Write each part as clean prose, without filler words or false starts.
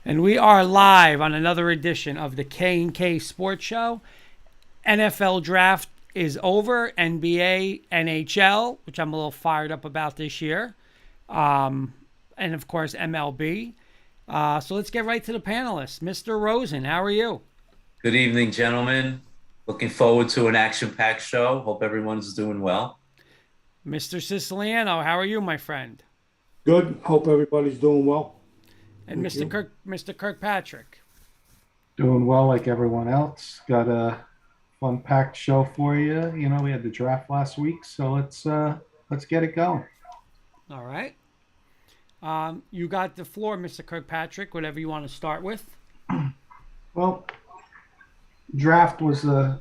And we are live on another edition of the K&K Sports Show. NFL draft is over. NBA, NHL, which I'm a little fired up about this year. And of course, MLB. So let's get right to the panelists. Mr. Rosen, how are you? Good evening, gentlemen. Looking forward to an action-packed show. Hope everyone's doing well. Mr. Siciliano, how are you, my friend? Good. Hope everybody's doing well. And Thank you. Mr. Kirkpatrick. Doing well like everyone else. Got a fun packed show for you. You know, we had the draft last week, so let's get it going. All right. You got the floor, Mr. Kirkpatrick, whatever you want to start with. Well, draft was a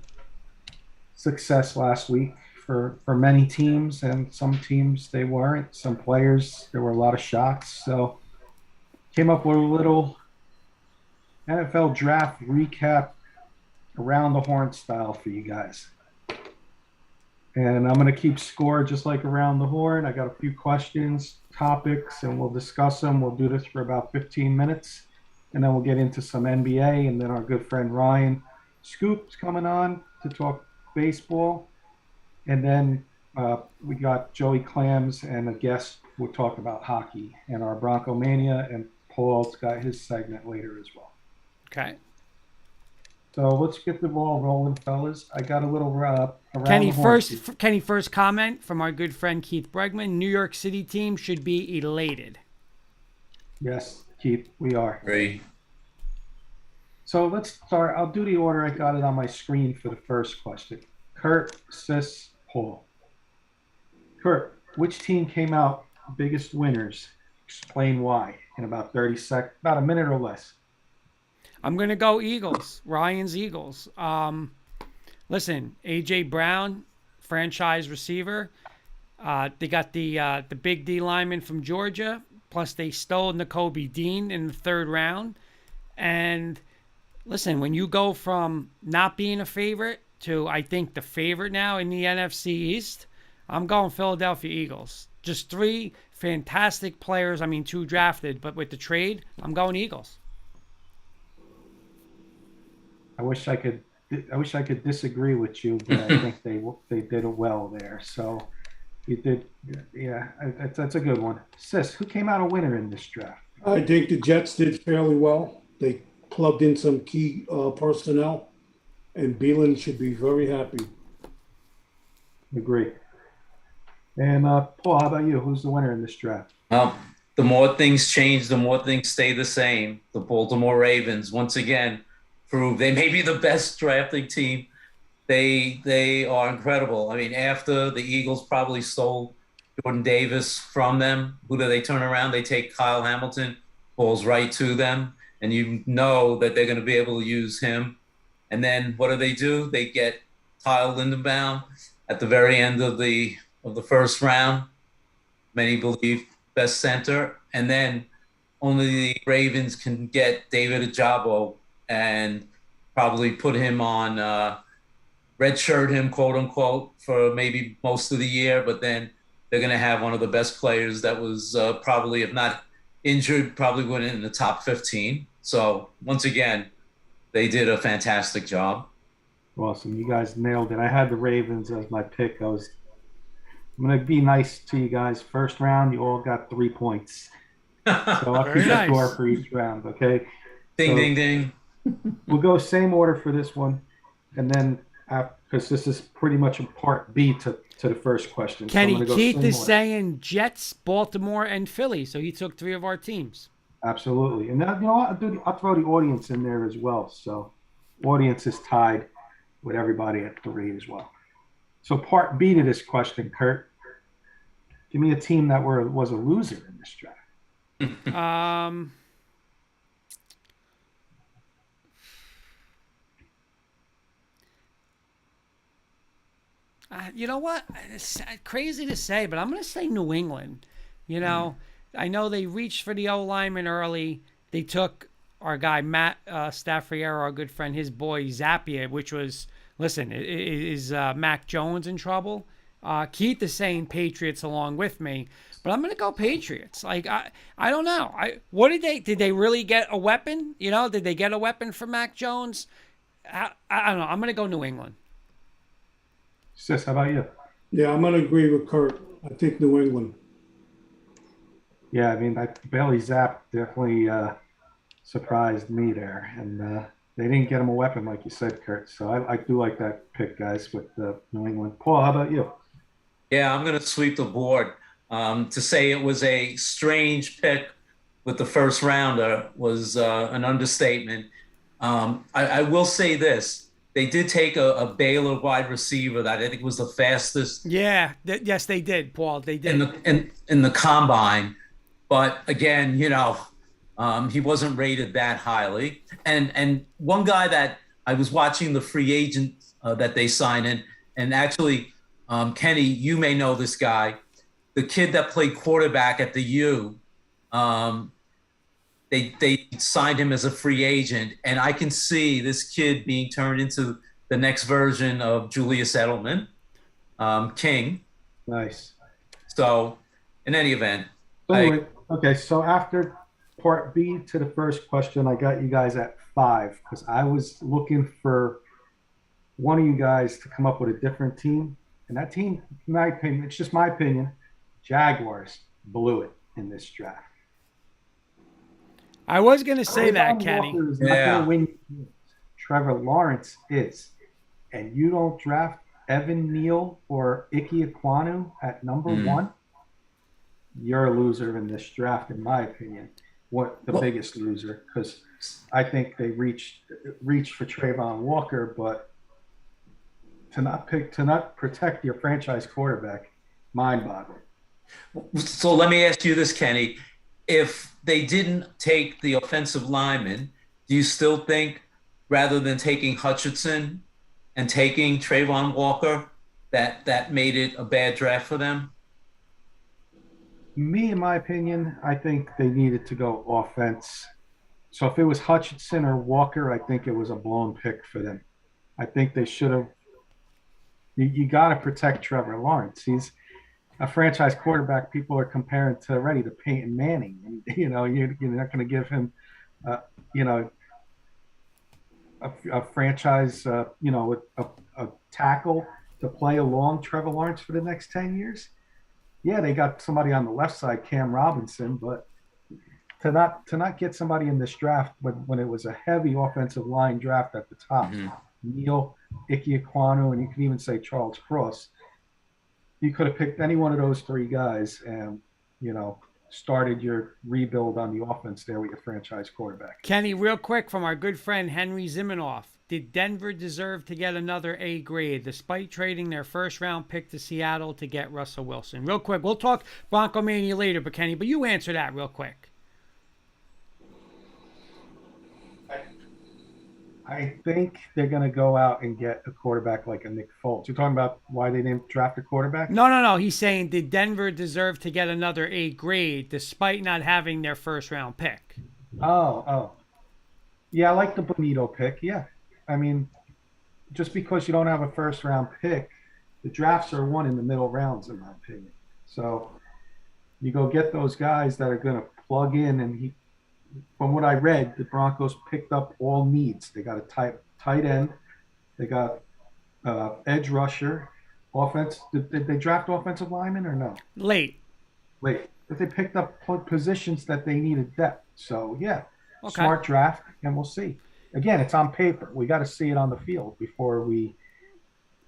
success last week for many teams, and some teams they weren't. Some players there were a lot of shocks. So came up with a little NFL draft recap around the horn style for you guys. And I'm going to keep score just like around the horn. I got a few questions, topics, and we'll discuss them. We'll do this for about 15 minutes, and then we'll get into some NBA. And then our good friend Ryan Scoop's coming on to talk baseball. And then we got Joey Clams and a guest who will talk about hockey and our Bronco Mania. And Paul's got his segment later as well. Okay. So let's get the ball rolling, fellas. I got a little around Can he the horn. first comment from our good friend Keith Bregman? New York City team should be elated. Yes, Keith, we are. Great. So let's start. I'll do the order. I got it on my screen for the first question. Kurt, Sis, Paul. Kurt, which team came out biggest winners? Explain why in about 30 seconds, about a minute or less. I'm gonna go Eagles. Ryan's Eagles. Listen, AJ Brown, franchise receiver. They got the big D lineman from Georgia. Plus, they stole N'Kobe Dean in the third round. And listen, when you go from not being a favorite to I think the favorite now in the NFC East, I'm going Philadelphia Eagles. Just three fantastic players. I mean, two drafted, but with the trade, I'm going Eagles. I wish I could. I wish I could disagree with you, but I think they did it well there. So you did, yeah. That's a good one. Sis, who came out a winner in this draft? I think the Jets did fairly well. They plugged in some key personnel, and Beelan should be very happy. Agree. And Paul, how about you? Who's the winner in this draft? Well, the more things change, the more things stay the same. The Baltimore Ravens, once again, prove they may be the best drafting team. They are incredible. I mean, after the Eagles probably stole Jordan Davis from them, who do they turn around? They take Kyle Hamilton, falls right to them, and you know that they're going to be able to use him. And then what do? They get Kyle Lindenbaum at the very end of the first round. Many believe best center, and then only the Ravens can get David Ajabo and probably put him on redshirt him, quote unquote, for maybe most of the year. But then they're going to have one of the best players that was probably, if not injured, probably went in the top 15. So once again, they did a fantastic job. Awesome. You guys nailed it. I had the Ravens as my pick. I'm going to be nice to you guys. First round, you all got 3 points. So I'll Very keep a nice. score for each round, okay? Ding, So ding, ding. we'll go same order for this one. And then, because this is pretty much a part B to the first question. So I'm Kenny going to go Keith same is order. saying Jets, Baltimore, and Philly. So he took three of our teams. Absolutely. And now, you know what? I'll throw the audience in there as well. So audience is tied with everybody at 3 as well. So part B to this question, Kurt. Give me a team that was a loser in this draft. You know what? It's crazy to say, but I'm going to say New England. You know, I know they reached for the O lineman early. They took our guy Matt Staffriero, our good friend, his boy Zappia, which was listen. Is Mac Jones in trouble? Keith is saying Patriots along with me, but I'm going to go Patriots. Like I don't know. What did they really get a weapon? You know, did they get a weapon for Mac Jones? I don't know. I'm going to go New England. Sis, how about you? Yeah, I'm gonna agree with Kurt. I think New England. Yeah, I mean, Bailey Zapp definitely surprised me there, and they didn't get him a weapon like you said, Kurt. So I do like that pick, guys, with New England. Paul, how about you? Yeah, I'm going to sweep the board. To say it was a strange pick with the first rounder was an understatement. I will say this. They did take a Baylor wide receiver that I think was the fastest Yeah. Yes, they did, Paul. They did. in the combine. But again, he wasn't rated that highly. And one guy that I was watching the free agent that they signed in, and actually, Kenny, you may know this guy, the kid that played quarterback at the U. They signed him as a free agent, and I can see this kid being turned into the next version of Julius Edelman, King. Nice. So, in any event, So anyway, okay, so after part B to the first question, I got you guys at 5 because I was looking for one of you guys to come up with a different team. And that team, in my opinion, it's just my opinion, Jaguars blew it in this draft. I was going to say that, Trayvon Kenny. Walker is not going to win games. Trevor Lawrence is. And you don't draft Evan Neal or Ike Ekwonu at number 1, you're a loser in this draft, in my opinion. Biggest loser, because I think they reached for Trayvon Walker, but to not protect your franchise quarterback, mind-boggling. So let me ask you this, Kenny. If they didn't take the offensive lineman, do you still think rather than taking Hutchinson and taking Trayvon Walker, that made it a bad draft for them? Me, in my opinion, I think they needed to go offense. So if it was Hutchinson or Walker, I think it was a blown pick for them. I think they should have. You got to protect Trevor Lawrence. He's a franchise quarterback. People are comparing to Peyton Manning. And, you're not going to give him, a franchise, with a tackle to play along Trevor Lawrence for the next 10 years. Yeah, they got somebody on the left side, Cam Robinson, but to not get somebody in this draft when it was a heavy offensive line draft at the top, Neal, Ike Ekwonu, and you can even say Charles Cross, you could have picked any one of those 3 guys and, started your rebuild on the offense there with your franchise quarterback. Kenny, real quick from our good friend Henry Zimenoff. Did Denver deserve to get another A grade despite trading their first-round pick to Seattle to get Russell Wilson? Real quick. We'll talk Bronco Mania later, but Kenny, but you answer that real quick. I think they're going to go out and get a quarterback like a Nick Foles. You're talking about why they didn't draft a quarterback? No. He's saying, did Denver deserve to get another A grade despite not having their first-round pick? Oh. Yeah, I like the Bonito pick, yeah. I mean, just because you don't have a first-round pick, the drafts are won in the middle rounds, in my opinion. So you go get those guys that are going to plug in, and from what I read, the Broncos picked up all needs. They got a tight end. They got edge rusher, offense. Did they draft offensive linemen or no? Late. But they picked up positions that they needed depth. So, yeah, Okay. Smart draft, and we'll see. Again, it's on paper. We got to see it on the field before we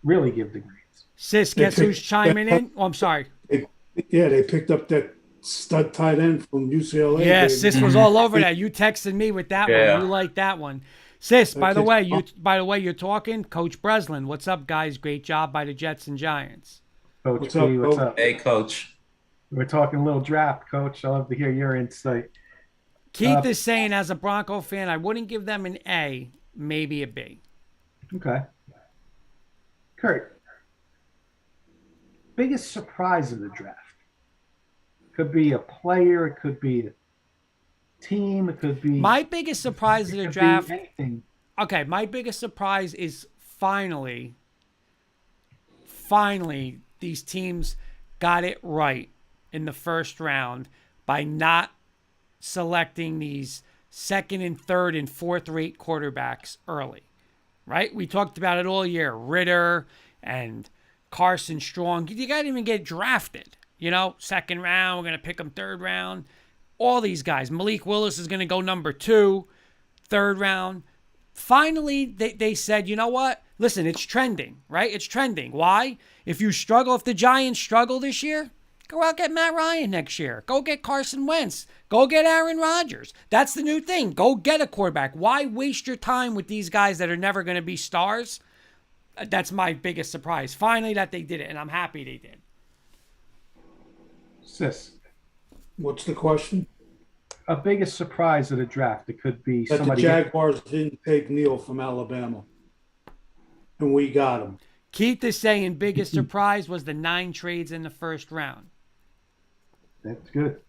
really give the grades. Sis, guess who's chiming in? Oh, I'm sorry. They picked up that stud tight end from UCLA. Yeah, Sis was all over that. You texted me with that Yeah. one. You like that one. Sis, by the way, you're talking, Coach Breslin. What's up, guys? Great job by the Jets and Giants. Coach What's P, up, what's Coach? up? Hey, Coach. We're talking a little draft, Coach. I love to hear your insight. Keith is saying, as a Bronco fan, I wouldn't give them an A, maybe a B. Okay. Kurt, biggest surprise of the draft? Could be a player, it could be a team, it could be... My biggest surprise of the it could be draft... anything. Okay, my biggest surprise is finally, these teams got it right in the first round by not selecting these second and third and fourth rate quarterbacks early, right? We talked about it all year. Ritter and Carson Strong. You got to even get drafted, second round. We're going to pick them third round. All these guys. Malik Willis is going to go number 2, third round. Finally, they said, you know what? Listen, it's trending, right? It's trending. Why? If the Giants struggle this year, go out get Matt Ryan next year. Go get Carson Wentz. Go get Aaron Rodgers. That's the new thing. Go get a quarterback. Why waste your time with these guys that are never going to be stars? That's my biggest surprise. Finally that they did it, and I'm happy they did. Sis, What's the question? a biggest surprise of the draft. It could be That the somebody. Jaguars didn't take Neal from Alabama, and we got him. Keith is saying biggest surprise was the 9 trades in the first round. That's good.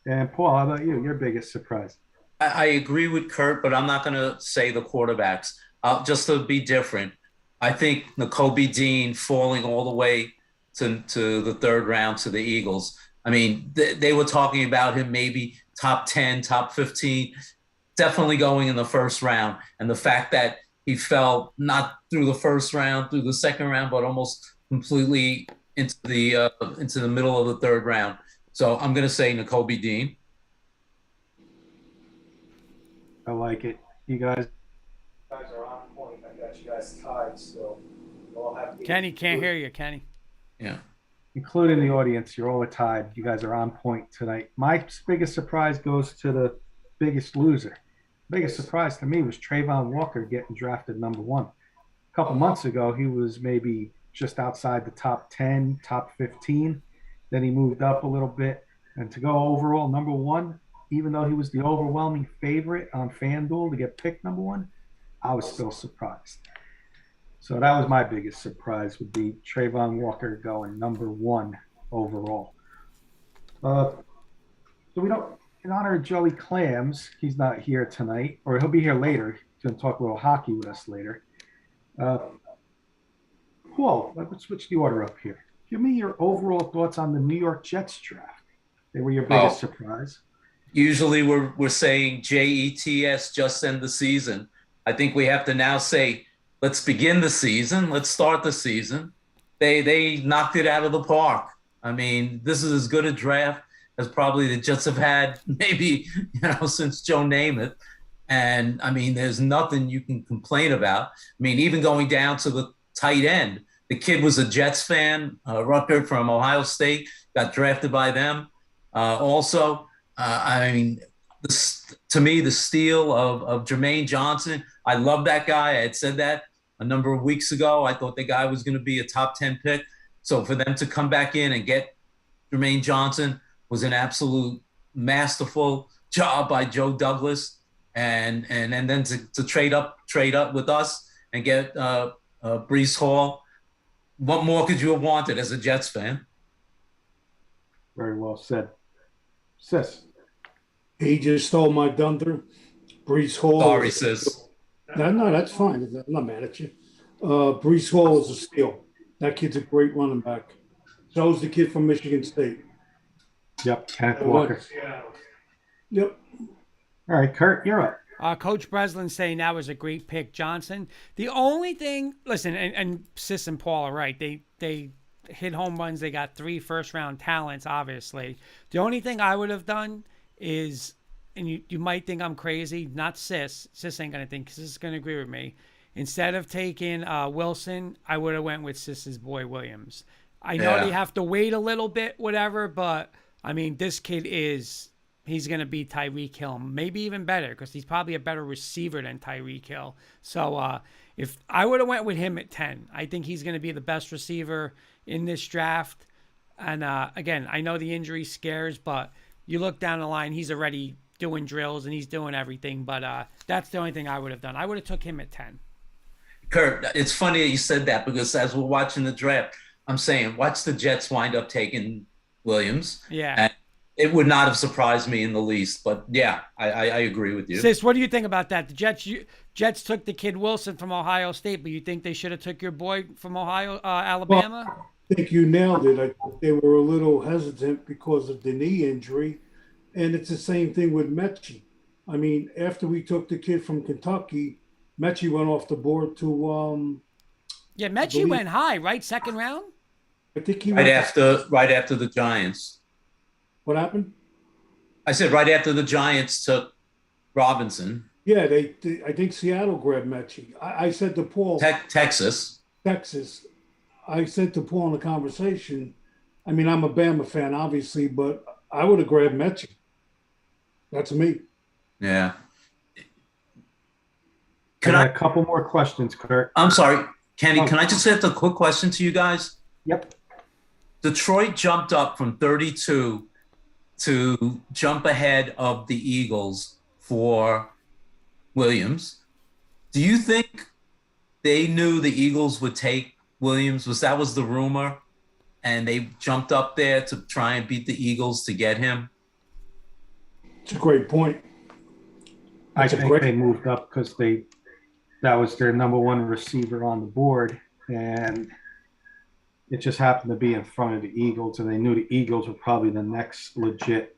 And Paul, how about you? Your biggest surprise? I agree with Kurt, but I'm not going to say the quarterbacks. Just to be different, I think Nakobe Dean falling all the way to the third round to the Eagles. I mean, they were talking about him maybe top 10, top 15, definitely going in the first round. And the fact that he fell not through the first round, through the second round, but almost completely into the middle of the third round. So I'm going to say Nakobe Dean. I like it. You guys are on point. I got you guys tied still. You all have to Kenny, can't hear you, Kenny. Yeah. including the audience, you're all tied. You guys are on point tonight. My biggest surprise goes to the biggest loser. Biggest surprise to me was Trayvon Walker getting drafted number 1. A couple months ago, he was maybe just outside the top 10, top 15. Then he moved up a little bit. And to go overall number 1, even though he was the overwhelming favorite on FanDuel to get picked number 1, I was still surprised. So that was my biggest surprise, would be Trayvon Walker going number 1 overall. So we don't, in honor of Joey Clams, he's not here tonight, or he'll be here later. He's going to talk a little hockey with us later. Paul, let's switch the order up here. Give me your overall thoughts on the New York Jets draft. They were your biggest surprise. Usually we're saying JETS, just end the season. I think we have to now say, let's begin the season. Let's start the season. They knocked it out of the park. I mean, this is as good a draft as probably the Jets have had maybe, since Joe Namath. And I mean, there's nothing you can complain about. I mean, even going down to the tight end, the kid was a Jets fan, Rucker from Ohio State, got drafted by them. I mean, to me, the steal of Jermaine Johnson, I love that guy. I had said that a number of weeks ago. I thought the guy was going to be a top 10 pick. So for them to come back in and get Jermaine Johnson was an absolute masterful job by Joe Douglas. And then to trade up with us and get Breece Hall. What more could you have wanted as a Jets fan? Very well said. Sis. He just stole my thunder. Breece Hall. Sorry, sis. No, that's fine. I'm not mad at you. Breece Hall is a steal. That kid's a great running back. So is the kid from Michigan State. Yep, Kenneth Walker. Yep. All right, Kurt, you're up. Coach Breslin saying that was a great pick, Johnson. The only thing, listen, and Sis and Paul are right. They hit home runs. They got 3 first-round talents, obviously. The only thing I would have done is, and you might think I'm crazy, not Sis. Sis ain't going to think, because Sis is going to agree with me. Instead of taking Wilson, I would have went with Sis's boy Williams. I know they have to wait a little bit, whatever, but, I mean, this kid he's going to be Tyreek Hill, maybe even better, because he's probably a better receiver than Tyreek Hill. So if I would have went with him at 10, I think he's going to be the best receiver in this draft. And again, I know the injury scares, but you look down the line, he's already doing drills and he's doing everything. But that's the only thing I would have done. I would have took him at 10. Kurt, it's funny that you said that, because as we're watching the draft, I'm saying, watch the Jets wind up taking Williams. Yeah. And it would not have surprised me in the least. But yeah, I agree with you. Sis, what do you think about that? The Jets took the kid Wilson from Ohio State, but you think they should have took your boy from Alabama? think you nailed it. I think they were a little hesitant because of the knee injury. And it's the same thing with Mechie. I mean, after we took the kid from Kentucky, Mechie went off the board to, Yeah, I Mechie believe, went high, right? Second round. I think he Right went, after, right after the Giants. what happened? I said right after the Giants took Robinson, Yeah, I think Seattle grabbed Mechie. I said to Paul, Texas. Texas, I said to Paul in the conversation, I mean, I'm a Bama fan, obviously, but I would have grabbed Mechie. That's me. Yeah. I Can got I? a couple more questions, Kurt. I'm sorry, Kenny. Oh, Can I just ask a quick question to you guys? yep. Detroit jumped up from 32 to jump ahead of the Eagles for Williams. Do you think they knew the Eagles would take Williams? Was the rumor, and they jumped up there to try and beat the Eagles to get him? It's a great point. I It's a think great they moved up because that was their number one receiver on the board, and it just happened to be in front of the Eagles, and they knew the Eagles were probably the next legit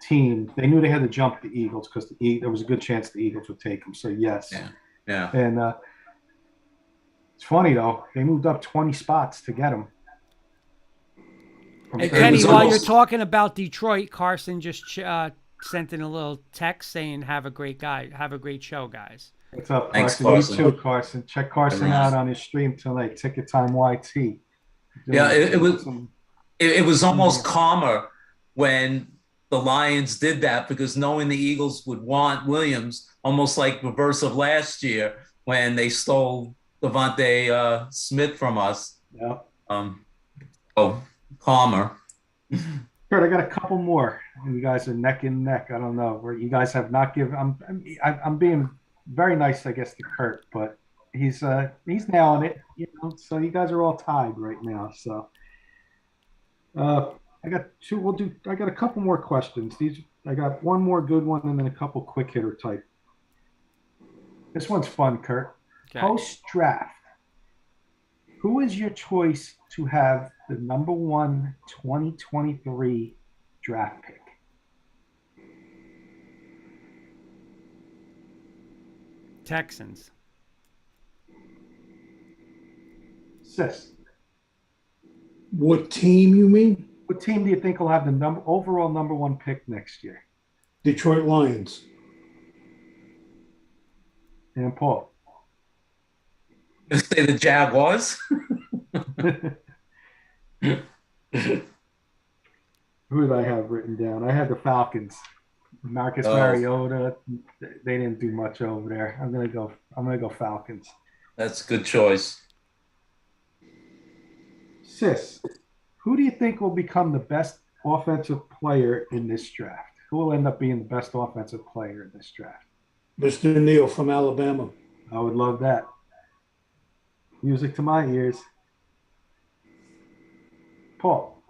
team. They knew they had to jump the Eagles because there was a good chance the Eagles would take them. So yes, Yeah, yeah. and it's funny though, they moved up 20 spots to get him. Hey, It Kenny, was while you're almost- talking about Detroit, Carson just sent in a little text saying, "Have a great show, guys." What's up, Thanks, Carson? Carson. You too, Carson. Check Carson Everyone. out on his stream tonight. Ticket Time YT. Yeah, it was. Some- It was almost calmer when the Lions did that because knowing the Eagles would want Williams, almost like reverse of last year when they stole Devontae Smith from us. yeah. Oh, calmer. Kurt, I got a couple more. You guys are neck and neck. I don't know where you guys have not given. I'm being very nice, I guess, to Kurt, but he's nailing it. You know, so you guys are all tied right now. So I got two. I got a couple more questions. I got one more good one and then a couple quick hitter type. This one's fun, Kurt. Okay. Post draft, who is your choice to have the number one 2023 draft pick? Texans. Sis, What team you mean? what team do you think will have the overall number one pick next year? Detroit Lions. And Paul. Say the Jaguars. Who did I have written down? I had the Falcons. Marcus Mariota. They didn't do much over there. I'm gonna go Falcons. That's a good choice. Sis, who do you think will become the best offensive player in this draft? Who will end up being the best offensive player in this draft? Mr. Neal from Alabama. I would love that. Music to my ears. Paul.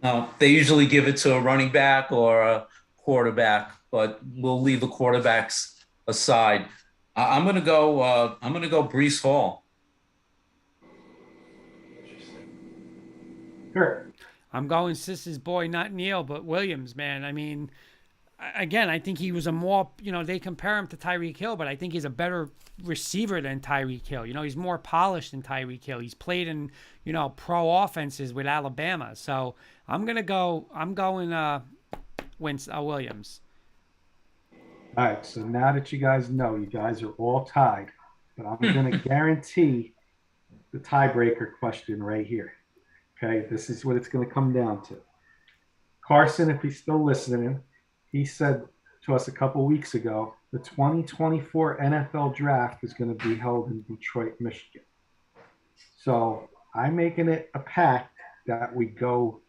No, they usually give it to a running back or a quarterback, but we'll leave the quarterbacks aside. I'm gonna go. I'm gonna go Brees Hall. Kurt. I'm going Sis's boy, not Neil, but Williams, man. I mean, again, I think he was a more, they compare him to Tyreek Hill, but I think he's a better receiver than Tyreek Hill. He's more polished than Tyreek Hill. He's played in, pro offenses with Alabama. So I'm going Williams. All right, so now that you guys know, you guys are all tied, but I'm going to guarantee the tiebreaker question right here. Okay, this is what it's going to come down to. Carson, if he's still listening, he said to us a couple weeks ago, the 2024 NFL draft is going to be held in Detroit, Michigan. So I'm making it a pact that we go,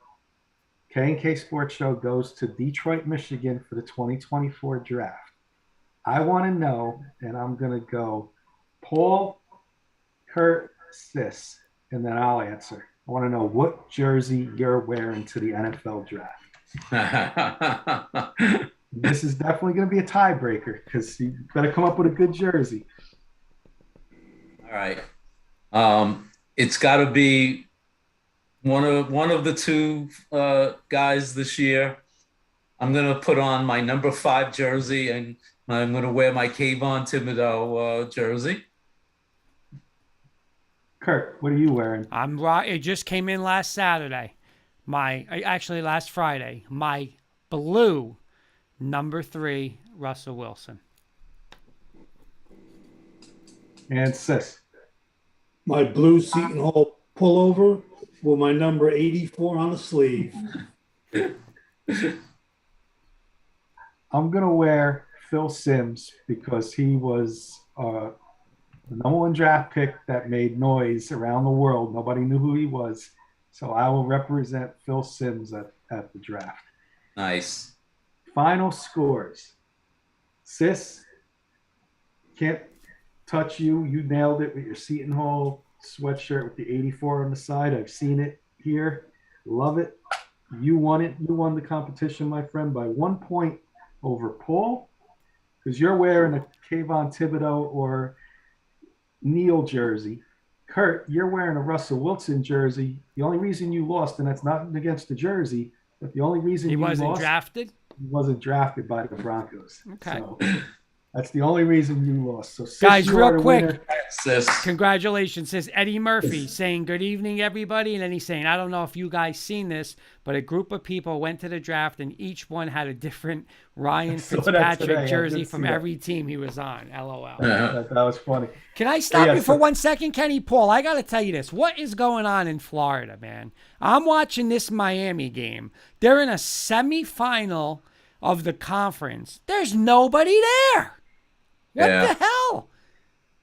K&K Sports Show goes to Detroit, Michigan for the 2024 draft. I want to know, and I'm going to go Paul, Kurt, Sis, and then I'll answer. I want to know what jersey you're wearing to the NFL draft. This is definitely going to be a tiebreaker because you better come up with a good jersey. All right. It's got to be one of the two guys this year. I'm gonna put on my number 5 jersey, and I'm gonna wear my Kayvon Thibodeau jersey. Kurt, what are you wearing? I'm right. It just came in last Saturday. Actually last Friday. My blue number 3 Russell Wilson. And Sis. My blue Seton Hall pullover with my number 84 on the sleeve. I'm going to wear Phil Simms because he was the number 1 draft pick that made noise around the world. Nobody knew who he was. So I will represent Phil Simms at the draft. Nice. Final scores. Sis, can't touch you. You nailed it with your Seton Hall sweatshirt with the 84 on the side. I've seen it here. Love it. You won it. You won the competition, my friend, by 1 point over Paul, because you're wearing a Kayvon Thibodeau or Neal jersey. Kurt, you're wearing a Russell Wilson jersey. The only reason you lost, and that's not against the jersey, but the only reason He you wasn't lost, drafted? he wasn't drafted by the Broncos. Okay. So that's the only reason you lost. So Sis, Guys, you real are the quick. winner. Sis. Congratulations, says Eddie Murphy, saying good evening, everybody. And then he's saying, I don't know if you guys seen this, but a group of people went to the draft and each one had a different Ryan saw that Fitzpatrick today. I jersey did from see that. every team he was on. LOL. That was funny. Can I stop Yeah, you for so- 1 second, Kenny? Paul, I got to tell you this. What is going on in Florida, man? I'm watching this Miami game. They're in a semifinal of the conference. There's nobody there. What Yeah. the hell?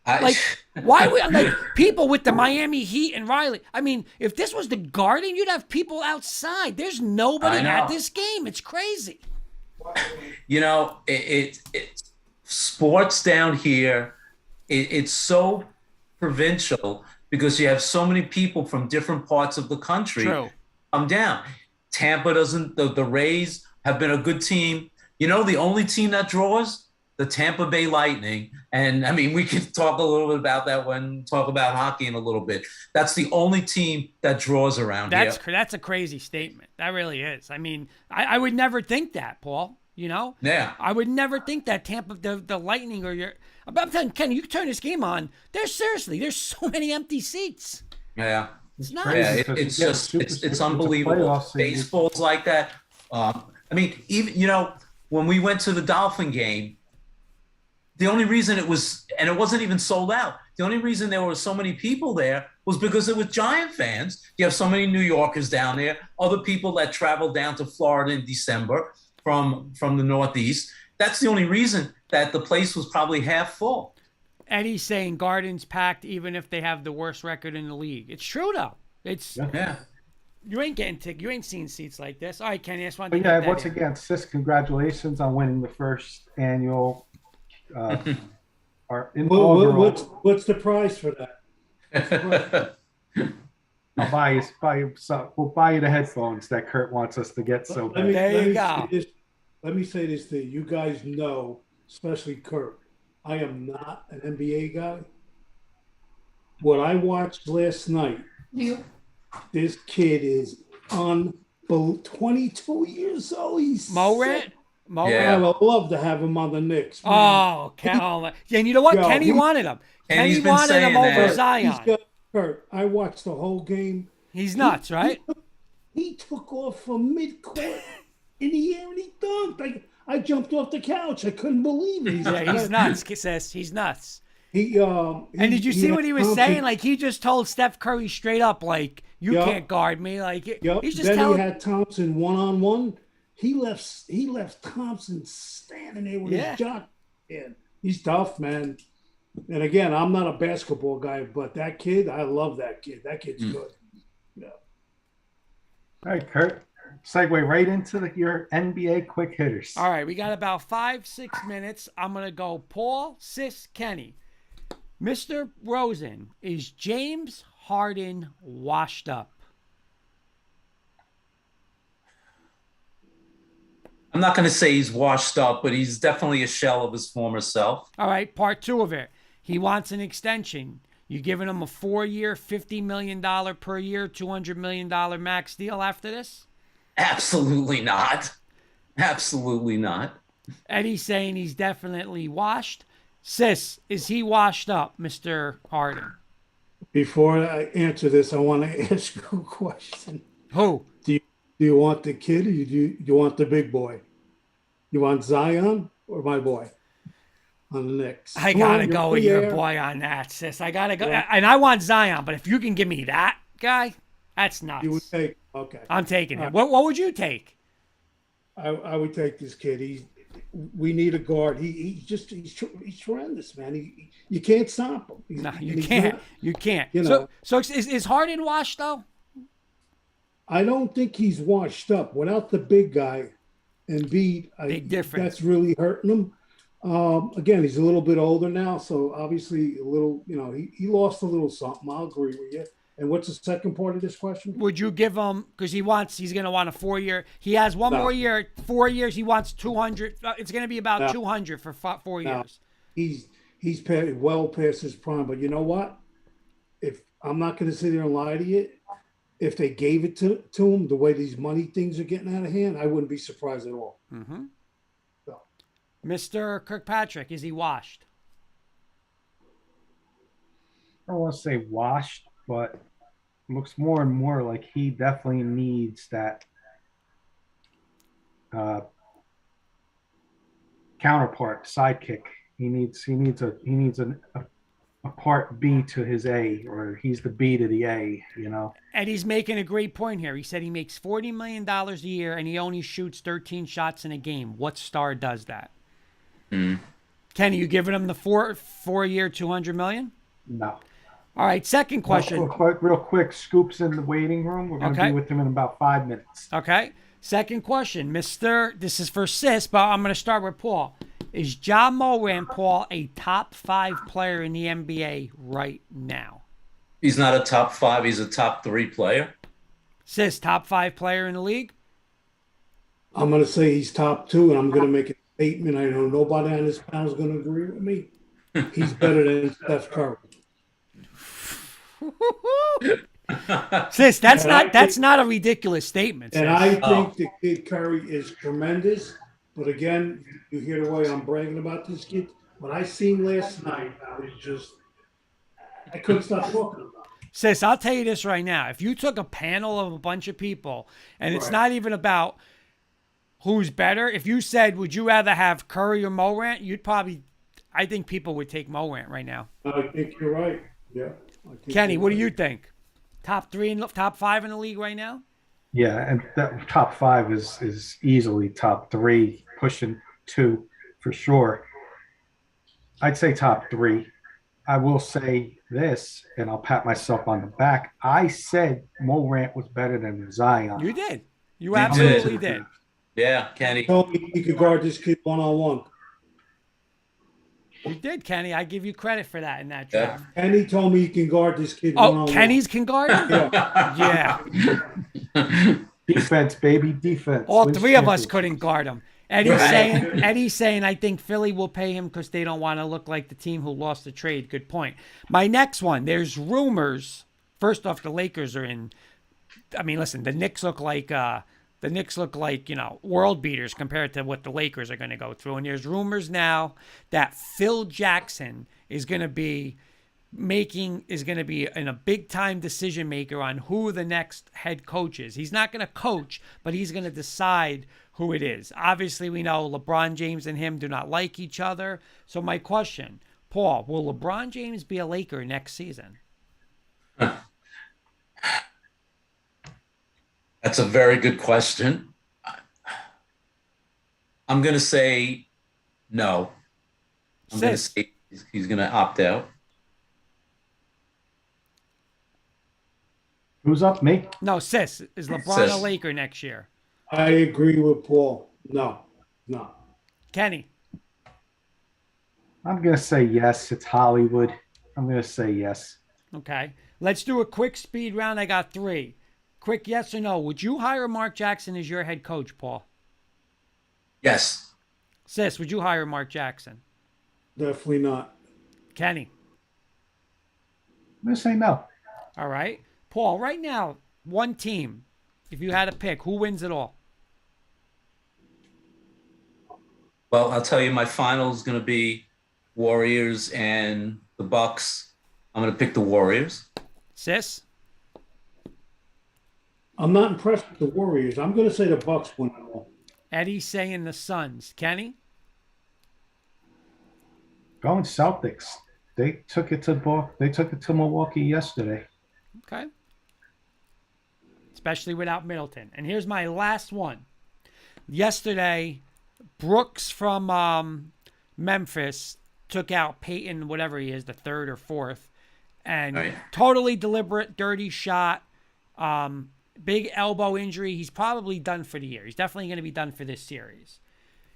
I, Like, why would like people with the Miami Heat and Riley? I mean, if this was the Garden, you'd have people outside. There's nobody I know. at this game. It's crazy. it sports down here. It's so provincial because you have so many people from different parts of the country True. come down. Tampa doesn't. The Rays have been a good team. The only team that draws, the Tampa Bay Lightning. And I mean, we could talk a little bit about that talk about hockey in a little bit. That's the only team that draws around here. That's a crazy statement. That really is. I mean, I would never think that, Paul. Yeah. I would never think that Tampa, the Lightning, or your. I'm telling you, Ken, you turn this game on. There's so many empty seats. Yeah. It's nuts. Yeah, Because it's you get just super- it's a unbelievable. playoff series. Baseball's like that. I mean, even when we went to the Dolphin game, the only reason it wasn't even sold out. The only reason there were so many people there was because it was Giant fans. You have so many New Yorkers down there, other people that traveled down to Florida in December from the Northeast. That's the only reason that the place was probably half full. Eddie's saying Garden's packed even if they have the worst record in the league. It's true though. It's Yeah. you ain't getting you ain't seeing seats like this. All right, Kenny, I just wanted But to get yeah, that once in. again, Sis, congratulations on winning the first annual. What's the prize for that? I'll buy you some. We'll buy you the headphones that Kurt wants us to get. So Let me, There let you me go. say this, let me say this to you. You guys know, especially Kurt, I am not an NBA guy. What I watched last night, this kid is 22 years old. He's Mo sick. Rant? Mo Yeah. I Rant? would love to have him on the Knicks. man. Oh, Ken. And you know what? Yo, Kenny he- wanted him. Kenny's Kenny been wanted him saying over that. He's Zion. got Kurt. I watched the whole game. He's nuts, right? He took off from midcourt in the air and he dunked. I jumped off the couch. I couldn't believe it. Yeah, he's nuts. He says he's nuts. And And did you see what he was saying? Like, he just told Steph Curry straight up, like, you Yup. can't guard me. Like, Yep. he's just Then telling. he had Thompson one-on-one. He left Thompson standing there with Yeah. his jock in. He's tough, man. And again, I'm not a basketball guy, but that kid, I love that kid. That kid's good. Yeah. all right, Kurt. Segue right into your NBA quick hitters. All right, we got about 5-6 minutes. I'm going to go Paul, Sis, Kenny. Mr. Rosen, is James Harden washed up? I'm not going to say he's washed up, but he's definitely a shell of his former self. All right, part 2 of it. He wants an extension. You giving him a 4-year, $50 million per year, $200 million max deal after this? Absolutely not. Absolutely not. Eddie's saying he's definitely washed. Sis, is he washed up, Mr. Harden? Before I answer this, I want to ask you a question. Who? Do you want the kid or you want the big boy? You want Zion or my boy on the Knicks? I Come gotta on, go you're with in the your air. boy on that, sis. I gotta go. Yeah. And I want Zion, but if you can give me that guy, that's You would nuts. take okay. I'm taking him. right. What would you take? I would take this kid. We need a guard. He's tremendous, man. You can't stop him. No, you he's can't. not- You can't. you know. So is Harden washed though? I don't think he's washed up without the big guy and Big difference. That's really hurting him. Again, he's a little bit older now, so obviously a little. He lost a little something. I'll agree with you. And what's the second part of this question? Would you give him because he's going to want a 4-year? He has one No. more year, 4 years. He wants 200. It's going to be about No. 200 for 4 No. years. He's well past his prime. But you know what? If I'm not going to sit here and lie to you, if they gave it to him the way these money things are getting out of hand, I wouldn't be surprised at all. Mm-hmm. So, Mr. Kirkpatrick, is he washed? I don't want to say washed, but it looks more and more like he definitely needs that counterpart, sidekick. He needs a part B to his A, or he's the B to the A, And he's making a great point here. He said he makes $40 million a year and he only shoots 13 shots in a game. What star does that? Kenny, you giving him the 4-year, $200 million? No. All right, second question. Real quick, Scoop's in the waiting room. We're going to Okay. be with him in about 5 minutes. Okay. Second question, Mr. This is for Sis, but I'm going to start with Paul. Is Ja Morant, Paul, a top 5 player in the NBA right now? He's not a top 5. He's a top 3 player. Sis, top 5 player in the league? I'm going to say he's top 2, and I'm going to make a statement. I know nobody on this panel is going to agree with me. He's better than Steph Curry. Sis, that's And not a ridiculous statement. Sis. And I think the kid Curry is tremendous. But again, you hear the way I'm bragging about this kid. What I seen last night, I couldn't stop talking about it. Sis, I'll tell you this right now. If you took a panel of a bunch of people, and it's Right. not even about who's better, if you said, would you rather have Curry or Morant, I think people would take Morant right now. I think you're right. Yeah. Kenny, what do you think? Top 5 in the league right now? Yeah, and that top 5 is easily top 3, pushing 2 for sure. I'd say top 3. I will say this, and I'll pat myself on the back. I said Morant was better than Zion. You did. You You absolutely did. did. Yeah, Kenny. Told me he could guard this kid one-on-one. You did, Kenny. I give you credit for that in that Yeah. draft. Kenny told me he can guard this kid Oh, one-on-one. Kenny's can guard him? Yeah. Yeah. Defense, baby, defense. All Wins 3 of us championships. couldn't guard him. Eddie's saying I think Philly will pay him because they don't want to look like the team who lost the trade. Good point. My next one, there's rumors. First off, the Lakers are in. I mean, listen, the Knicks look like world beaters compared to what the Lakers are going to go through. And there's rumors now that Phil Jackson is going to be in a big time decision maker on who the next head coach is. He's not going to coach, but he's going to decide who it is. Obviously, we know LeBron James and him do not like each other. So my question, Paul, will LeBron James be a Laker next season? That's a very good question. I'm going to say no. I'm going to Sis. say he's going to opt out. Who's up? Me? No, Sis. Is LeBron a Sis. Laker next year? I agree with Paul. No. Kenny. I'm going to say yes. It's Hollywood. I'm going to say yes. Okay. Let's do a quick speed round. I got 3. Quick yes or no. Would you hire Mark Jackson as your head coach, Paul? Yes. Sis, would you hire Mark Jackson? Definitely not. Kenny. going to say no. All right. Paul, right now, one team, if you had to pick, who wins it all? Well, I'll tell you, my final is going to be Warriors and the Bucks. I'm going to pick the Warriors. Sis? I'm not impressed with the Warriors. I'm going to say the Bucks win it all. Eddie saying the Suns. Kenny? Going Celtics. They took it to Milwaukee yesterday. Okay. Especially without Middleton. And here's my last one. Yesterday, Brooks from Memphis took out Peyton, whatever he is, the third or fourth, and Right. totally deliberate, dirty shot. Big elbow injury. He's probably done for the year. He's definitely going to be done for this series.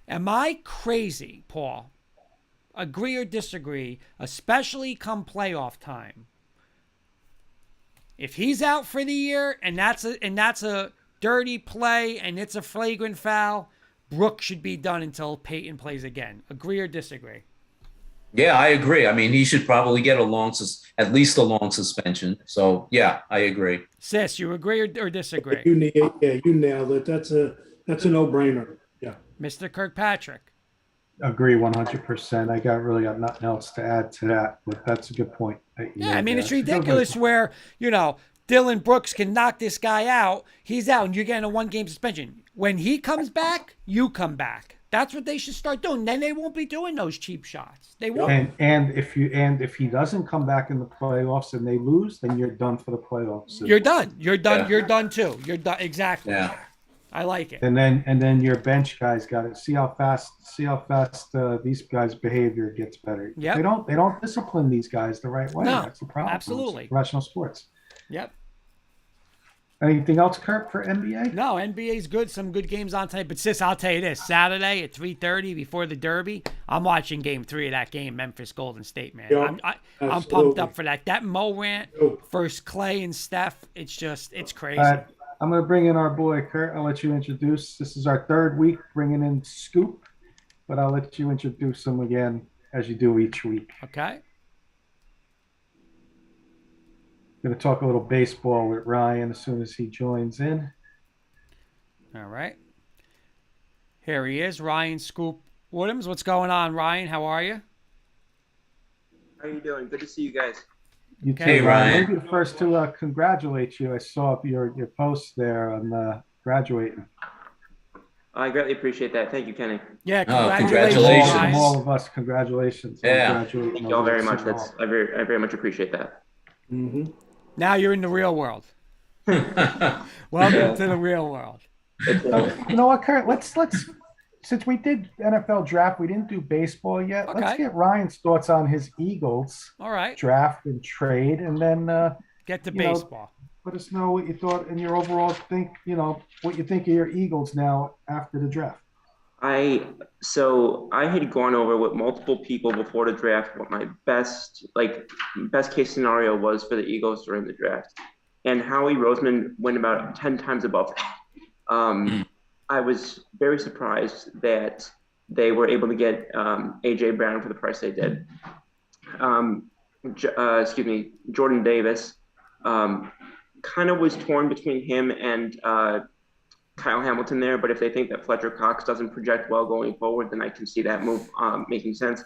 Am I crazy, Paul? Agree or disagree, especially come playoff time? If he's out for the year and that's a dirty play and it's a flagrant foul, Brooks should be done until Peyton plays again. Agree or disagree? Yeah, I agree. I mean, he should probably get at least a long suspension. So, yeah, I agree. Sis, you agree or disagree? You nailed it. That's a no-brainer. Yeah. Mr. Kirkpatrick. Agree 100%. I got nothing else to add to that, but that's a good point. Yeah, I mean, it's ridiculous where, Dylan Brooks can knock this guy out. He's out and you're getting a 1-game suspension. When he comes back, you come back. That's what they should start doing. Then they won't be doing those cheap shots. They won't. And if he doesn't come back in the playoffs and they lose, then you're done for the playoffs. You're done. You're done. Yeah. You're done too. You're done. Exactly. Yeah. I like it. And then your bench guys got it. See how fast these guys' behavior gets better. Yep. They don't discipline these guys the right way. No, That's the problem. absolutely. It's professional sports. Yep. Anything else, Kurt, for NBA? No, NBA's good. Some good games on tonight. But sis, I'll tell you this: Saturday at 3:30 before the Derby, I'm watching Game 3 of that game, Memphis Golden State. Man, Yeah, I'm pumped up for that. That Morant versus Clay and Steph. It's crazy. I'm going to bring in our boy, Kurt. I'll let you introduce. This is our third week bringing in Scoop, but I'll let you introduce him again as you do each week. Okay. Going to talk a little baseball with Ryan as soon as he joins in. All right. Here he is, Ryan Scoop Woodhams. What's going on, Ryan? How are you? How are you doing? Good to see you guys. You too, Hey, Ryan. Let me be the first to congratulate you. I saw your post there on graduating. I greatly appreciate that. Thank you, Kenny. Yeah, congratulations. From guys. all of us, congratulations. Yeah. Thank you all very much. I very much appreciate that. Mm-hmm. Now you're in the real world. Welcome to the real world. So, you know what, Kurt? Let's since we did NFL draft, we didn't do baseball yet. Okay. Let's get Ryan's thoughts on his Eagles All right. draft and trade, and then Get to you know, baseball. let us know what you thought and your overall what you think of your Eagles now after the draft. I had gone over with multiple people before the draft what my best case scenario was for the Eagles during the draft, and Howie Roseman went about 10 times above that. I was very surprised that they were able to get AJ Brown for the price they did. Jordan Davis kind of was torn between him and Kyle Hamilton there, but if they think that Fletcher Cox doesn't project well going forward, then I can see that move making sense.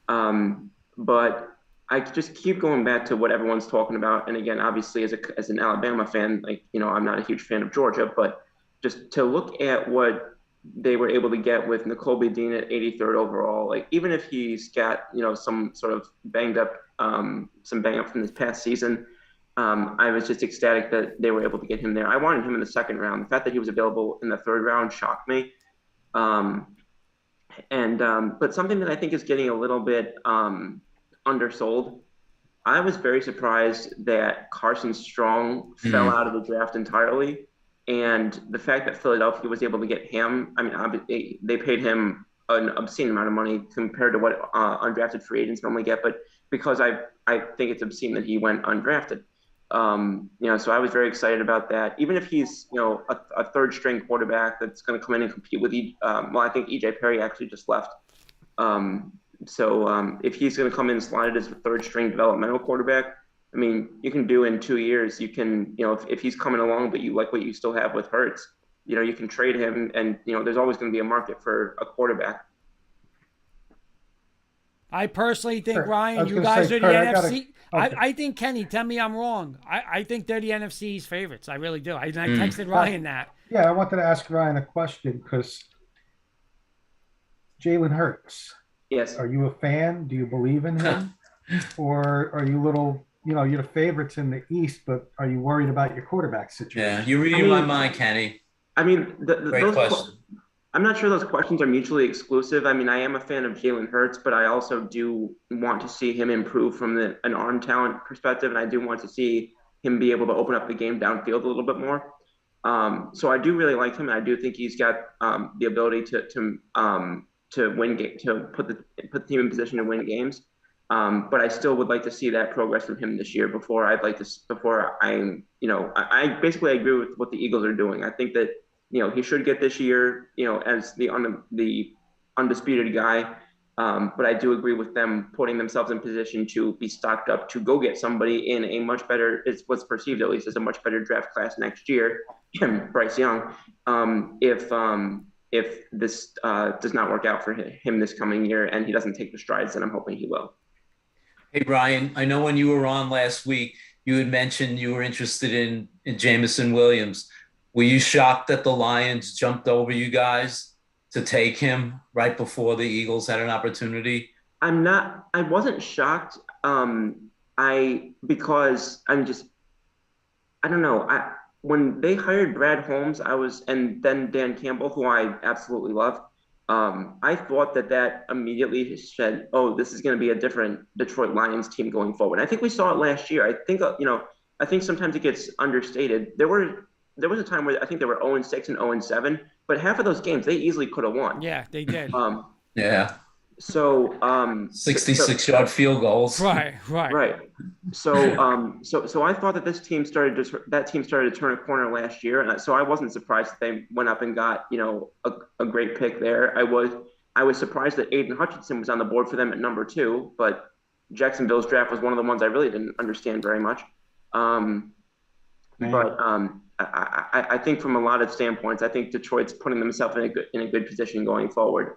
But I just keep going back to what everyone's talking about. And again, obviously as an Alabama fan, I'm not a huge fan of Georgia, but just to look at what they were able to get with Nakobe Dean at 83rd overall, even if he's got, some sort of bang up from this past season, I was just ecstatic that they were able to get him there. I wanted him in the second round. The fact that he was available in the third round shocked me. But something that I think is getting a little bit undersold, I was very surprised that Carson Strong fell out of the draft entirely. And the fact that Philadelphia was able to get him, they paid him an obscene amount of money compared to what undrafted free agents normally get. But because I think it's obscene that he went undrafted. So I was very excited about that. Even if he's, a third string quarterback that's going to come in and compete with, I think EJ Perry actually just left. If he's going to come in and slide it as a third string developmental quarterback, I mean, you can do in 2 years. You can, if he's coming along, but you like what you still have with Hurts, you can trade him, and there's always going to be a market for a quarterback. I personally think, Kurt, I Ryan, was you gonna guys say, are the Kurt, NFC. okay. I think, Kenny, tell me I'm wrong. I think they're the NFC's favorites. I really do. I Mm. texted Ryan that. Yeah, I wanted to ask Ryan a question because Jalen Hurts, Yes. are you a fan? Do you believe in him? Or are you you're the favorites in the East, but are you worried about your quarterback situation? Yeah, you're reading my mind, Kenny. I mean, Great question. I'm not sure those questions are mutually exclusive. I mean, I am a fan of Jalen Hurts, but I also do want to see him improve from an arm talent perspective, and I do want to see him be able to open up the game downfield a little bit more. So I do really like him, and I do think he's got the ability to win to put the team in position to win games. But I still would like to see that progress from him this year before I basically agree with what the Eagles are doing. I think that he should get this year, as the undisputed guy. But I do agree with them putting themselves in position to be stocked up to go get somebody in a much better, is what's perceived at least as a much better draft class next year, Bryce Young, if this does not work out for him this coming year and he doesn't take the strides that I'm hoping he will. Hey, Brian, I know when you were on last week, you had mentioned you were interested in Jameson Williams. Were you shocked that the Lions jumped over you guys to take him right before the Eagles had an opportunity? I wasn't shocked. Because I don't know. When they hired Brad Holmes, and then Dan Campbell, who I absolutely love, I thought that immediately said, oh, this is going to be a different Detroit Lions team going forward. I think we saw it last year. I think sometimes it gets understated. There was a time where I think they were 0-6 and 0-7, but half of those games they easily could have won. Yeah, they did. Yeah. So 66-yard field goals. Right. So I thought that that team started to turn a corner last year, and so I wasn't surprised that they went up and got a great pick there. I was surprised that Aiden Hutchinson was on the board for them at number 2, but Jacksonville's draft was one of the ones I really didn't understand very much. But I think from a lot of standpoints, I think Detroit's putting themselves in a good position going forward.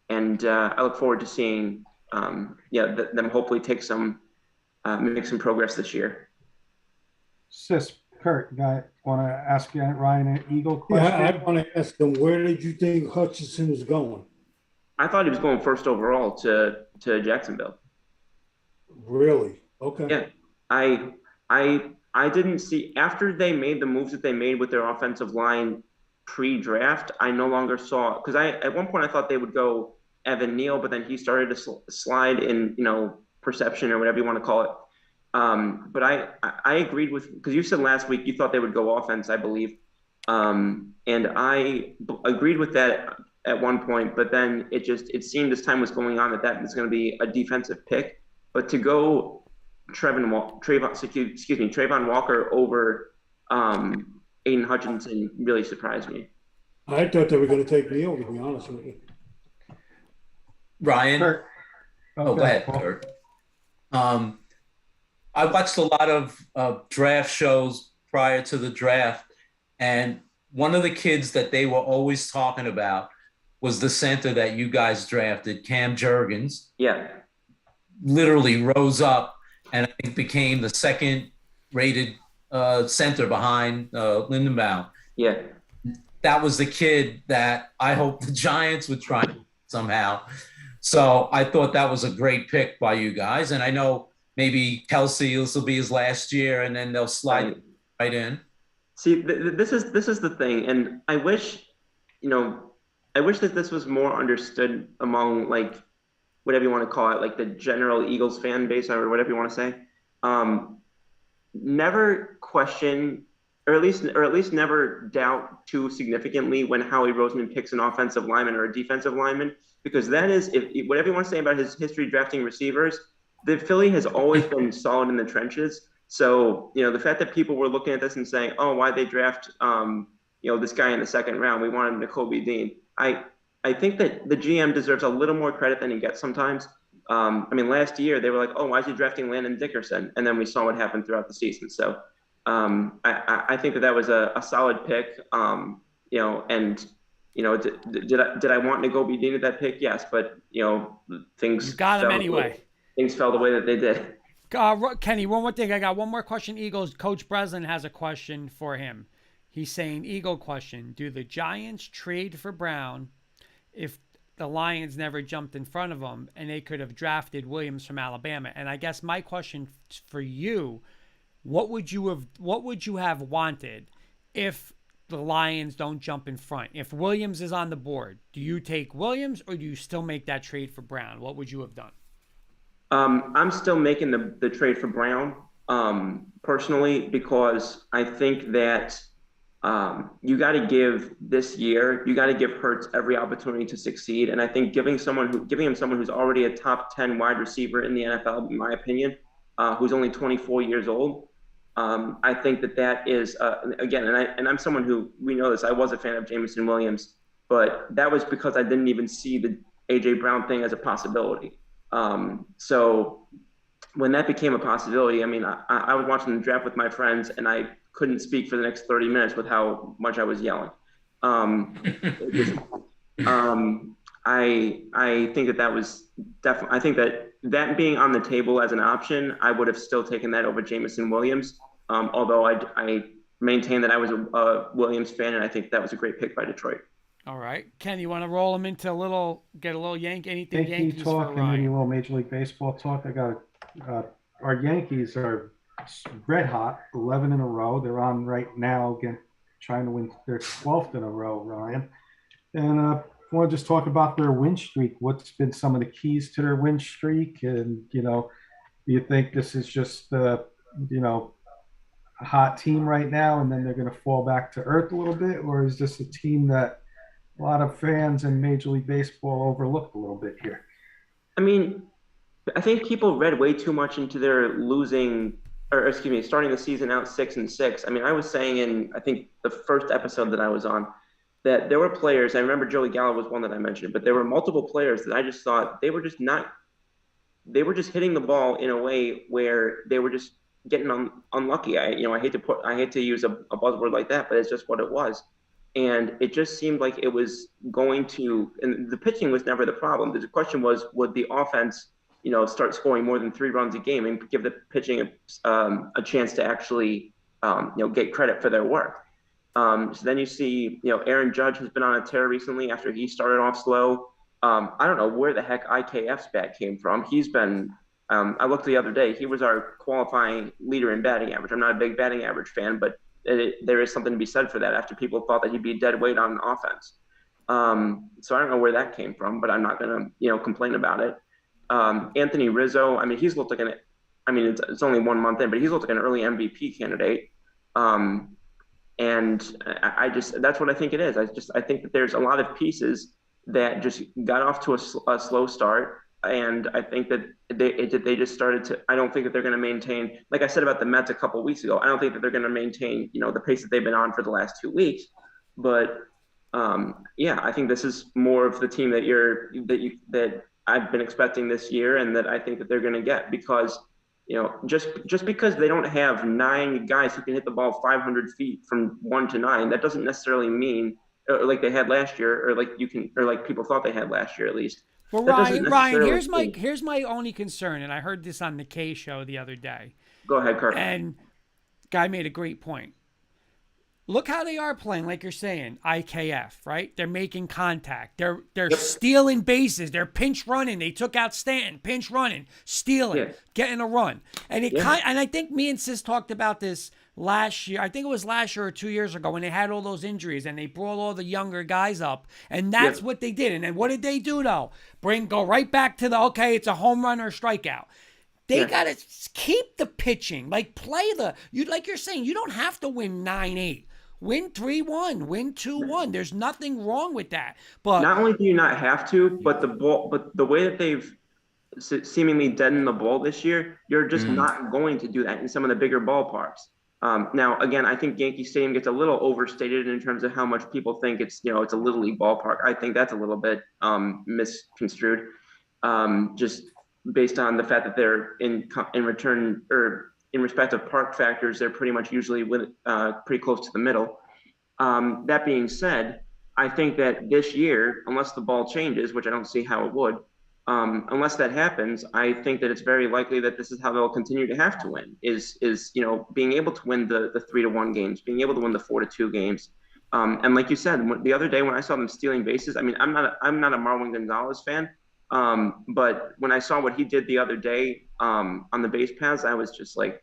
And I look forward to seeing them hopefully make some progress this year. Kurt, I want to ask you, Ryan, an Eagle question. Yeah, I want to ask him, where did you think Hutchinson was going? I thought he was going first overall to Jacksonville. Really? Okay. Yeah, I didn't see, after they made the moves that they made with their offensive line pre-draft, I no longer saw, because at one point I thought they would go Evan Neal, but then he started to slide in, perception or whatever you want to call it. But I agreed with, because you said last week you thought they would go offense, I believe. And I agreed with that at one point, but then it seemed as time was going on that was going to be a defensive pick. But to go Trayvon Walker over Aiden Hutchinson really surprised me. I thought they were going to take Neal, to be honest with you. Ryan? Kurt. Go ahead, Kurt. I watched a lot of draft shows prior to the draft, and one of the kids that they were always talking about was the center that you guys drafted, Cam Jurgens. Yeah. Literally rose up and I think became the second-rated center behind Lindenbaum. Yeah. That was the kid that I hope the Giants would try somehow. So I thought that was a great pick by you guys. And I know maybe Kelsey, this will be his last year, and then they'll slide right in. See, this is the thing. And I wish that this was more understood among, like, whatever you want to call it, like the general Eagles fan base or whatever you want to say. Never question, or at least never doubt too significantly when Howie Roseman picks an offensive lineman or a defensive lineman, because that is, if whatever you want to say about his history drafting receivers, the Philly has always been solid in the trenches. So, the fact that people were looking at this and saying, oh, why'd they draft, this guy in the second round? We wanted Nakobe Dean. I think that the GM deserves a little more credit than he gets sometimes. I mean, last year they were like, oh, why is he drafting Landon Dickerson? And then we saw what happened throughout the season. So I think that was a solid pick. You know, and you know, did I want Nagobi Dean at that pick? Yes, but you know, You got him anyway. Things fell the way that they did. Kenny, one more thing. I got one more question. Eagles. Coach Breslin has a question for him. He's saying, Eagle question: do the Giants trade for Brown if the Lions never jumped in front of them and they could have drafted Williams from Alabama? And I guess my question for you: what would you have wanted if the Lions don't jump in front? If Williams is on the board, do you take Williams or do you still make that trade for Brown? What would you have done? I'm still making the trade for Brown personally, because I think that you got to give Hurts every opportunity to succeed. And I think giving him someone who's already a top 10 wide receiver in the NFL, in my opinion, who's only 24 years old, I think that is again, and I'm someone who, we know this, I was a fan of Jameson Williams, but that was because I didn't even see the AJ Brown thing as a possibility. So when that became a possibility, I mean, I was watching the draft with my friends and I couldn't speak for the next 30 minutes with how much I was yelling. I think that was definitely, I think that being on the table as an option, I would have still taken that over Jameson Williams. Although I maintain that I was a Williams fan, and I think that was a great pick by Detroit. All right, Ken, you want to roll him into get a little anything Yankee talk and maybe a little Major League Baseball talk. I got our Yankees are red hot, 11 in a row. They're on right now again, trying to win their 12th in a row, Ryan. And I want to just talk about their win streak. What's been some of the keys to their win streak? And, you know, do you think this is just, you know, a hot team right now and then they're going to fall back to earth a little bit? Or is this a team that a lot of fans in Major League Baseball overlooked a little bit here? I mean, I think people read way too much into their starting the season out 6-6. I mean, I was saying in, I think, the first episode that I was on, that there were players, I remember Joey Gallo was one that I mentioned, but there were multiple players that I just thought they were just hitting the ball in a way where they were just getting unlucky. I hate to use a buzzword like that, but it's just what it was. And it just seemed like it was going to, and the pitching was never the problem. The question was, would the offense, you know, start scoring more than 3 runs a game and give the pitching a chance to actually, you know, get credit for their work. So then you see, you know, Aaron Judge has been on a tear recently after he started off slow. I don't know where the heck IKF's bat came from. He's been, I looked the other day, he was our qualifying leader in batting average. I'm not a big batting average fan, but there is something to be said for that after people thought that he'd be dead weight on offense. So I don't know where that came from, but I'm not going to, you know, complain about it. Anthony Rizzo, I mean, he's looked like it's only 1 month in, but he's looked like an early MVP candidate. And that's what I think it is. I think that there's a lot of pieces that just got off to a slow start. And I think that they just started to, I don't think that they're going to maintain, like I said about the Mets a couple of weeks ago, I don't think that they're going to maintain, you know, the pace that they've been on for the last 2 weeks. But yeah, I think this is more of the team that I've been expecting this year, and that I think that they're going to get, because, you know, just because they don't have 9 guys who can hit the ball 500 feet from 1 to 9, that doesn't necessarily mean, like they had last year, or like people thought they had last year at least. Well, Ryan, here's my only concern, and I heard this on the K show the other day. Go ahead, Kirk. And guy made a great point. Look how they are playing, like you're saying, IKF, right? They're making contact. They're stealing bases. They're pinch running. They took out Stanton, pinch running, stealing, getting a run. And and I think me and Sis talked about this last year. I think it was last year or 2 years ago when they had all those injuries and they brought all the younger guys up. And that's what they did. And then what did they do though? Go right back to it's a home run or strikeout. They got to keep the pitching, like you're saying, you don't have to win 9-8. Win 3-1, win 2-1. There's nothing wrong with that. But not only do you not have to, but the way that they've seemingly deadened the ball this year, you're just not going to do that in some of the bigger ballparks. Now, again, I think Yankee Stadium gets a little overstated in terms of how much people think it's a Little League ballpark. I think that's a little bit misconstrued. Just based on the fact that they're in return or in respect of park factors, they're pretty much usually pretty close to the middle. That being said, I think that this year, unless the ball changes, which I don't see how it would, unless that happens, I think that it's very likely that this is how they'll continue to have to win. Is being able to win the 3-1 games, being able to win the 4-2 games. And like you said, the other day when I saw them stealing bases, I mean, I'm not a Marwin Gonzalez fan, but when I saw what he did the other day on the base paths, I was just like,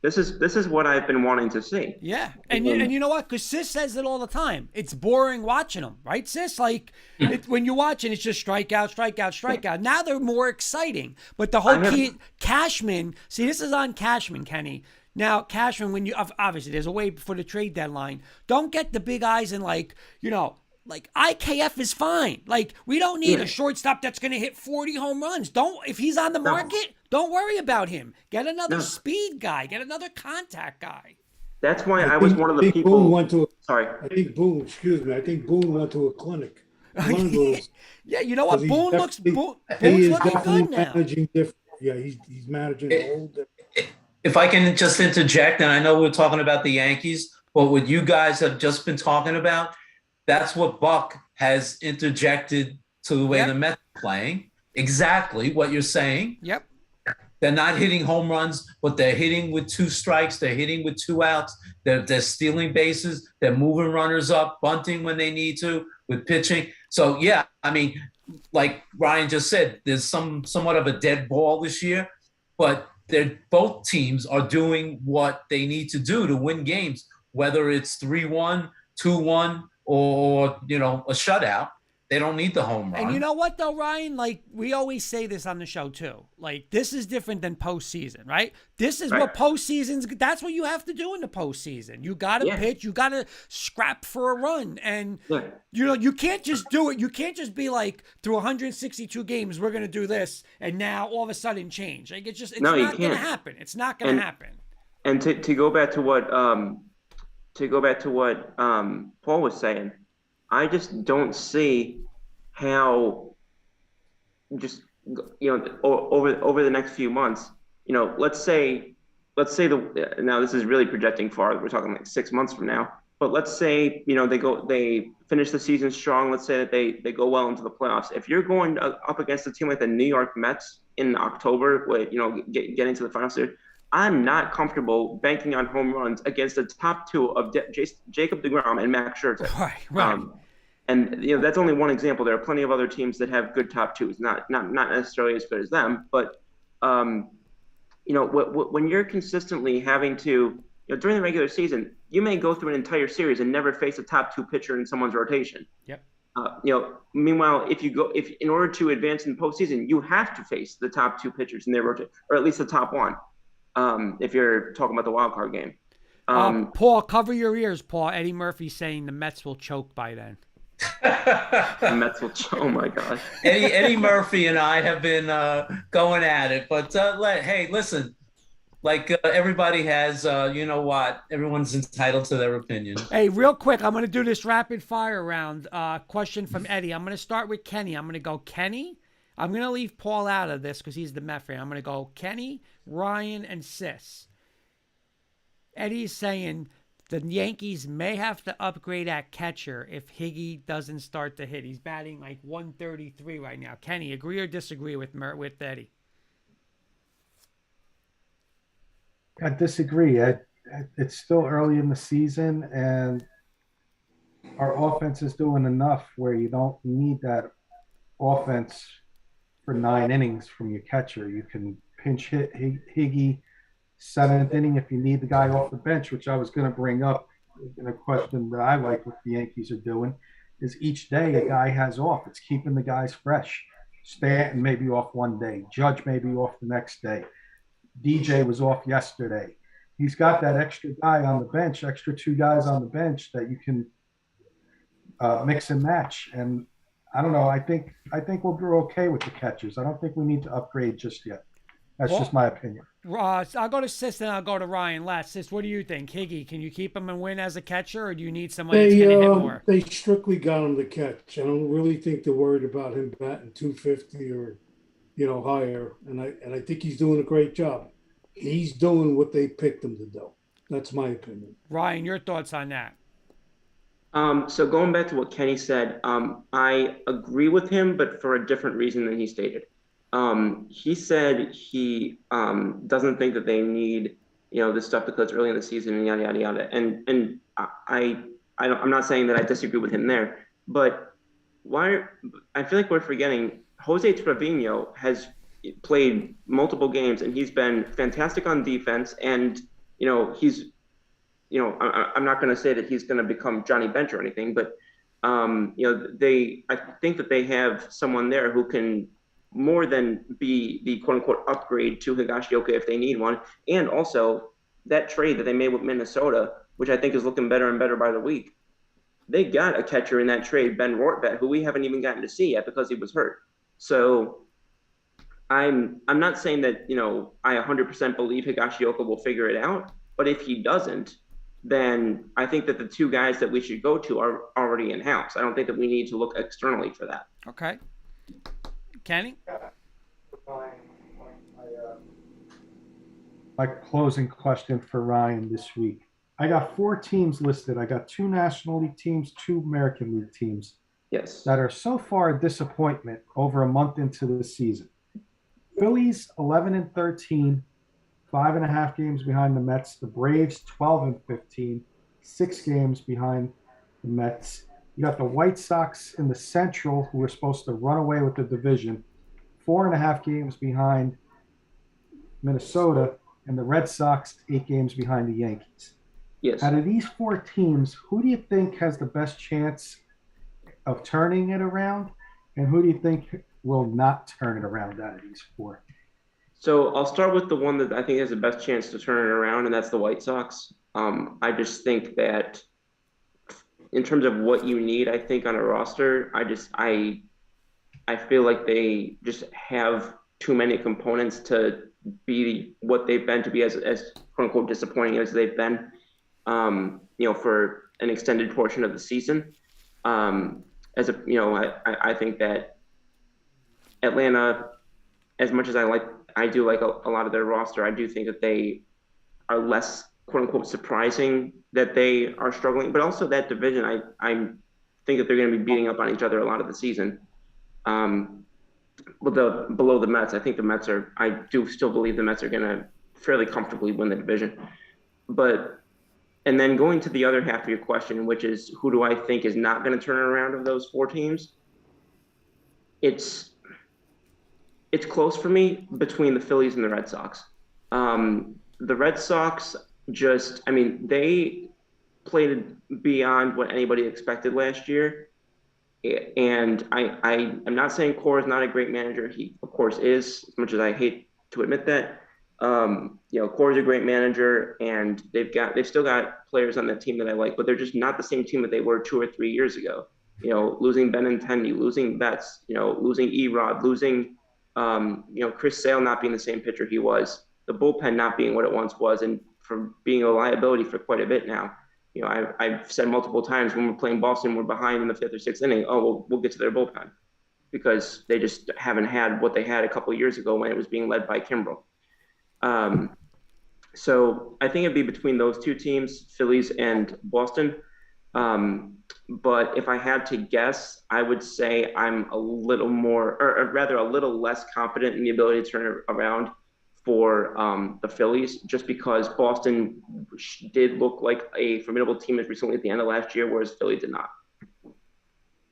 this is what I've been wanting to see. Yeah, and you know what? Because Sis says it all the time. It's boring watching them, right, Sis? Like when you watch it, it's just strikeout, strikeout, strikeout. Now they're more exciting. But the whole key, Cashman. See, this is on Cashman, Kenny. Now, Cashman, when you obviously there's a way before the trade deadline. Don't get the big eyes and like IKF is fine. Like we don't need a shortstop that's going to hit 40 home runs. If he's on the market, don't worry about him. Get another speed guy. Get another contact guy. That's why I was one of the people. Boone went to sorry. I think Boone. Excuse me. I think Boone went to a clinic. Yeah, you know what? Boone looks looking good now. Managing different. Yeah, he's managing a whole different. If I can just interject, and I know we're talking about the Yankees, but what you guys have just been talking about, that's what Buck has interjected to the way the Mets are playing. Exactly what you're saying. Yep. They're not hitting home runs, but they're hitting with 2 strikes. They're hitting with 2 outs. They're stealing bases. They're moving runners up, bunting when they need to with pitching. So, yeah, I mean, like Ryan just said, there's somewhat of a dead ball this year, but both teams are doing what they need to do to win games, whether it's 3-1, 2-1, or, a shutout. They don't need the home run. And you know what, though, Ryan? Like, we always say this on the show, too. Like, this is different than postseason, right? This is what postseason's – that's what you have to do in the postseason. You got to pitch. You got to scrap for a run. And, you can't just do it. You can't just be like, through 162 games, we're going to do this, and now all of a sudden change. Like, it's not going to happen. It's not going to happen. And to go back to what Paul was saying, I just don't see how over the next few months, let's say now this is really projecting far. We're talking like 6 months from now, but let's say, they finish the season strong. Let's say that they go well into the playoffs. If you're going up against a team like the New York Mets in October, getting to the finals there, I'm not comfortable banking on home runs against the top 2 of Jacob deGrom and Max Scherzer. Right. And that's only one example. There are plenty of other teams that have good top 2s, not necessarily as good as them. But when you're consistently having to, during the regular season, you may go through an entire series and never face a top 2 pitcher in someone's rotation. Yep. Meanwhile, if in order to advance in the postseason, you have to face the top 2 pitchers in their rotation, or at least the top 1. If you're talking about the wild card game. Paul, cover your ears, Paul. Eddie Murphy's saying the Mets will choke by then. The Mets will choke. Oh my gosh. Eddie Murphy and I have been going at it, but hey, listen, like everybody has, everyone's entitled to their opinion. Hey, real quick, I'm going to do this rapid fire round. Question from Eddie. I'm going to start with Kenny. I'm going to go Kenny. I'm going to leave Paul out of this because he's the Met fan. I'm going to go Kenny, Ryan, and Sis. Eddie's saying the Yankees may have to upgrade at catcher if Higgy doesn't start to hit. He's batting like 133 right now. Kenny, agree or disagree with Eddie? I disagree. It's still early in the season, and our offense is doing enough where you don't need that offense for 9 innings from your catcher. You can pinch hit Higgy 7th inning if you need the guy off the bench, which I was going to bring up in a question that I like what the Yankees are doing, is each day a guy has off. It's keeping the guys fresh. Stanton may be off one day. Judge may be off the next day. DJ was off yesterday. He's got that extra guy on the bench, extra 2 guys on the bench that you can mix and match. And I don't know. I think we'll be okay with the catchers. I don't think we need to upgrade just yet. That's just my opinion. I'll go to Sis and I'll go to Ryan last. Sis, what do you think? Higgy, can you keep him and win as a catcher, or do you need someone that's going to hit more? They strictly got him to catch. I don't really think they're worried about him batting 250 or hire, and I think he's doing a great job. He's doing what they picked him to do. That's my opinion. Ryan, your thoughts on that? So going back to what Kenny said, I agree with him, but for a different reason than he stated. He said he doesn't think that they need, this stuff because it's early in the season and yada yada yada. And I'm not saying that I disagree with him there, but I feel like we're forgetting Jose Trevino has played multiple games and he's been fantastic on defense, and he's I'm not going to say that he's going to become Johnny Bench or anything, but I think that they have someone there who can more than be the quote unquote upgrade to Higashioka if they need one. And also that trade that they made with Minnesota, which I think is looking better and better by the week. They got a catcher in that trade, Ben Rortvedt, who we haven't even gotten to see yet because he was hurt. So I'm not saying that, I 100% believe Higashioka will figure it out, but if he doesn't, then I think that the two guys that we should go to are already in-house. I don't think that we need to look externally for that. Okay. Kenny? My closing question for Ryan this week. I got 4 teams listed. I got 2 National League teams, 2 American League teams. Yes. That are so far a disappointment over a month into the season. Phillies 11-13, 5.5 games behind the Mets. The Braves 12-15, 6 games behind the Mets. You got the White Sox in the Central, who were supposed to run away with the division, 4.5 games behind Minnesota, and the Red Sox 8 games behind the Yankees. Yes. Out of these 4 teams, who do you think has the best chance of turning it around, and who do you think will not turn it around out of these 4? So I'll start with the one that I think has the best chance to turn it around, and that's the White Sox. I just think that in terms of what you need, I think on a roster, I feel like they just have too many components to be what they've been, to be as quote unquote disappointing as they've been, for an extended portion of the season. I think that Atlanta, as much as I do like a lot of their roster, I do think that they are less quote unquote surprising that they are struggling, but also that division, I think that they're going to be beating up on each other a lot of the season. Below the Mets, I think I do still believe the Mets are going to fairly comfortably win the division. And then going to the other half of your question, which is who do I think is not going to turn it around of those 4 teams? It's close for me between the Phillies and the Red Sox. The Red Sox they played beyond what anybody expected last year. And I'm not saying Cora is not a great manager. He, of course, is, as much as I hate to admit that. Cora's a great manager, and they've still got players on that team that I like, but they're just not the same team that they were 2 or 3 years ago. Losing Benintendi, losing Betts, losing Erod, losing, Chris Sale not being the same pitcher he was, the bullpen not being what it once was, and for being a liability for quite a bit now. I've said multiple times when we're playing Boston, we're behind in the 5th or 6th inning. Oh, we'll get to their bullpen because they just haven't had what they had a couple of years ago when it was being led by Kimbrel. So I think it'd be between those 2 teams, Phillies and Boston. But if I had to guess, I would say I'm a little more, or rather a little less confident in the ability to turn it around for the Phillies, just because Boston did look like a formidable team as recently at the end of last year, whereas Philly did not.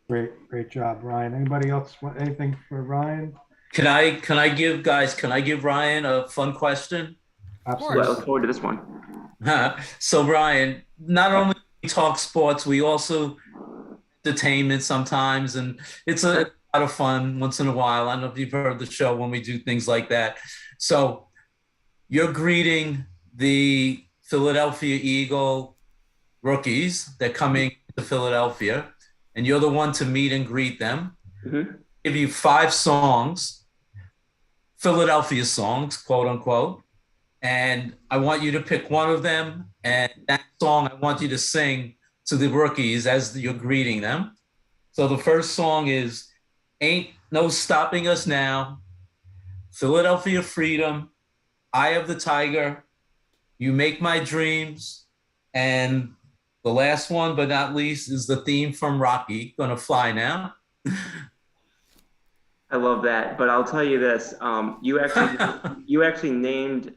Great job, Ryan. Anybody else want anything for Ryan? Can I give Ryan a fun question? Absolutely. Well, I look forward to this one. So Ryan, not only do we talk sports, we also entertainment sometimes, and it's a lot of fun once in a while. I don't know if you've heard the show when we do things like that. So you're greeting the Philadelphia Eagle rookies. They're coming to Philadelphia, and you're the one to meet and greet them. Mm-hmm. Give you 5 songs, Philadelphia songs, quote unquote. And I want you to pick one of them. And that song I want you to sing to the rookies as you're greeting them. So the first song is Ain't No Stopping Us Now Philadelphia Freedom, Eye of the Tiger, You Make My Dreams, and the last one but not least is the theme from Rocky, Gonna Fly Now. I love that, but I'll tell you this: you actually named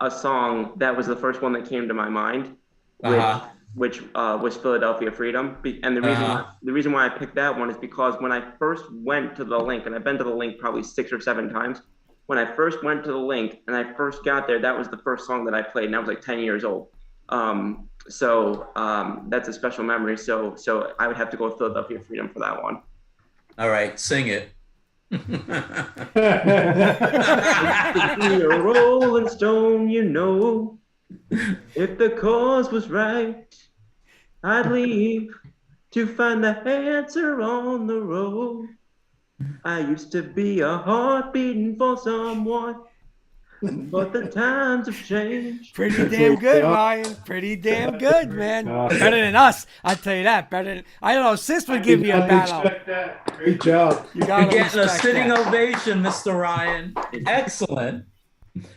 a song that was the first one that came to my mind, Uh-huh. which was Philadelphia Freedom. And Uh-huh. the reason why I picked that one is because when I first went to the link, and I've been to the link probably 6 or 7 times. When I first went to the link and I first got there, that was the first song that I played, and I was like 10 years old. That's a special memory. So I would have to go with Philadelphia Freedom for that one. All right, sing it. Be a Rolling Stone, you know. If the cause was right, I'd leave to find the answer on the road. I used to be a heart beating for someone, but the times have changed. Pretty damn good, Ryan. Pretty damn good, man. Better than us. I'll tell you that. Better than, I don't know, Sis would give you a battle. That. Great job. You gotta You're getting a respect sitting that. ovation, Mr. Ryan. Excellent.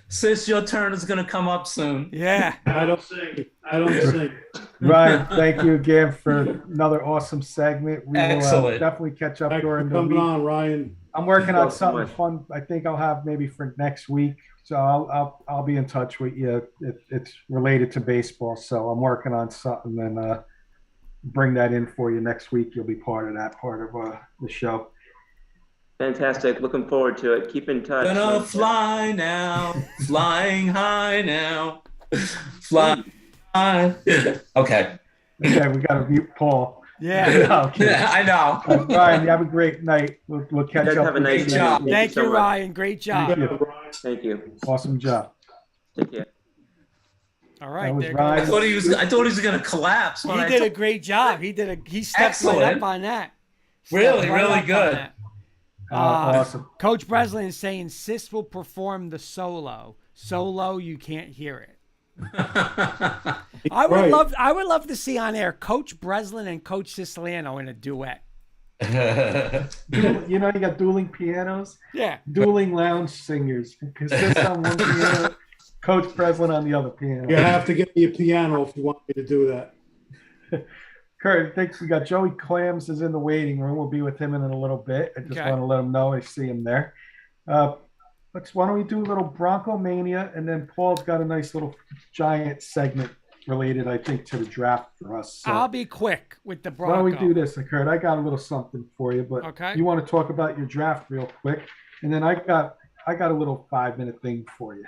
Sis, your turn is going to come up soon. Yeah. I don't sing. Ryan, thank you again for another awesome segment. We will Excellent. definitely catch up Thanks for during the coming week. on, Ryan. I'm working on Thank you so something much. fun. I think I'll have maybe for next week. So I'll be in touch with you. It's related to baseball, so I'm working on something and bring that in for you next week. You'll be part of that part of the show. Fantastic. Looking forward to it. Keep in touch. Gonna fly now, flying high now, fly high. Okay. Okay, we got to mute Paul. Yeah. Okay. I know. Ryan, you have a great night. We'll catch You guys up. have a with you nice Great next job. week. Thank so you, much. Ryan. Great job. Thank you. Thank you. Awesome job. Take care. All right. That was There I goes. thought he was gonna collapse. When He I did a told- great job. He stepped right Excellent. up on that. Really, Stepped right really up on good. that. Awesome. Coach Breslin is saying Sis will perform the solo. Solo, you can't hear it. I would love to see on air Coach Breslin and Coach Siciliano in a duet. You know, you got dueling pianos, Yeah. dueling lounge singers. Because this on one piano, Coach Breslin on the other piano. You have to get me a piano if you want me to do that. Kurt, thanks. We got Joey Clams is in the waiting room. We'll be with him in a little bit. I just Okay. want to let him know I see him there. Why don't we do a little Bronco Mania, and then Paul's got a nice little giant segment related, I think, to the draft for us. So I'll be quick with the why don't Bronco. we do this, Kurt? I got a little something for you, but Okay. you want to talk about your draft real quick, and then I got a little 5-minute thing for you.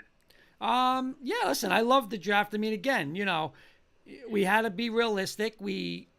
Yeah, listen, I love the draft. I mean, again, we had to be realistic. We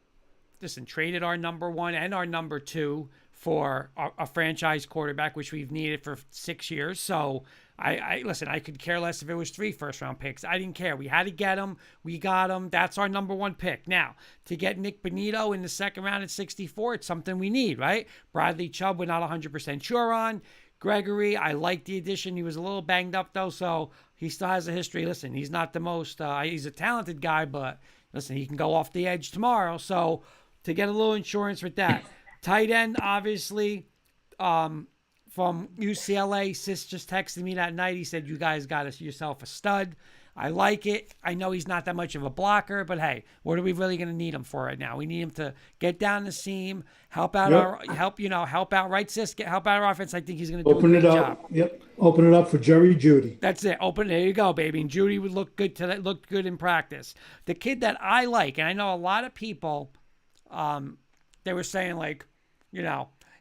traded our number 1 and our number 2 for a franchise quarterback, which we've needed for 6 years. So I listen, I could care less if it was 3 first-round picks. I didn't care. We had to get him. We got him. That's our number 1 pick. Now, to get Nick Bonito in the second round at 64, it's something we need, right? Bradley Chubb, we're not 100% sure on. Gregory, I like the addition. He was a little banged up, though, so he still has a history. Listen, he's not the most, he's a talented guy, but listen, he can go off the edge tomorrow. So to get a little insurance with that. Tight end, obviously, from UCLA. Sis just texted me that night. He said, you guys got yourself a stud. I like it. I know he's not that much of a blocker, but hey, what are we really going to need him for right now? We need him to get down the seam, help out help out, right, Sis? Help out our offense. I think he's going to do Open a it great up. job. Yep. Open it up for Jerry Judy. That's it. There you go, baby. And Judy would look good looked good in practice. The kid that I like, and I know a lot of people, they were saying like,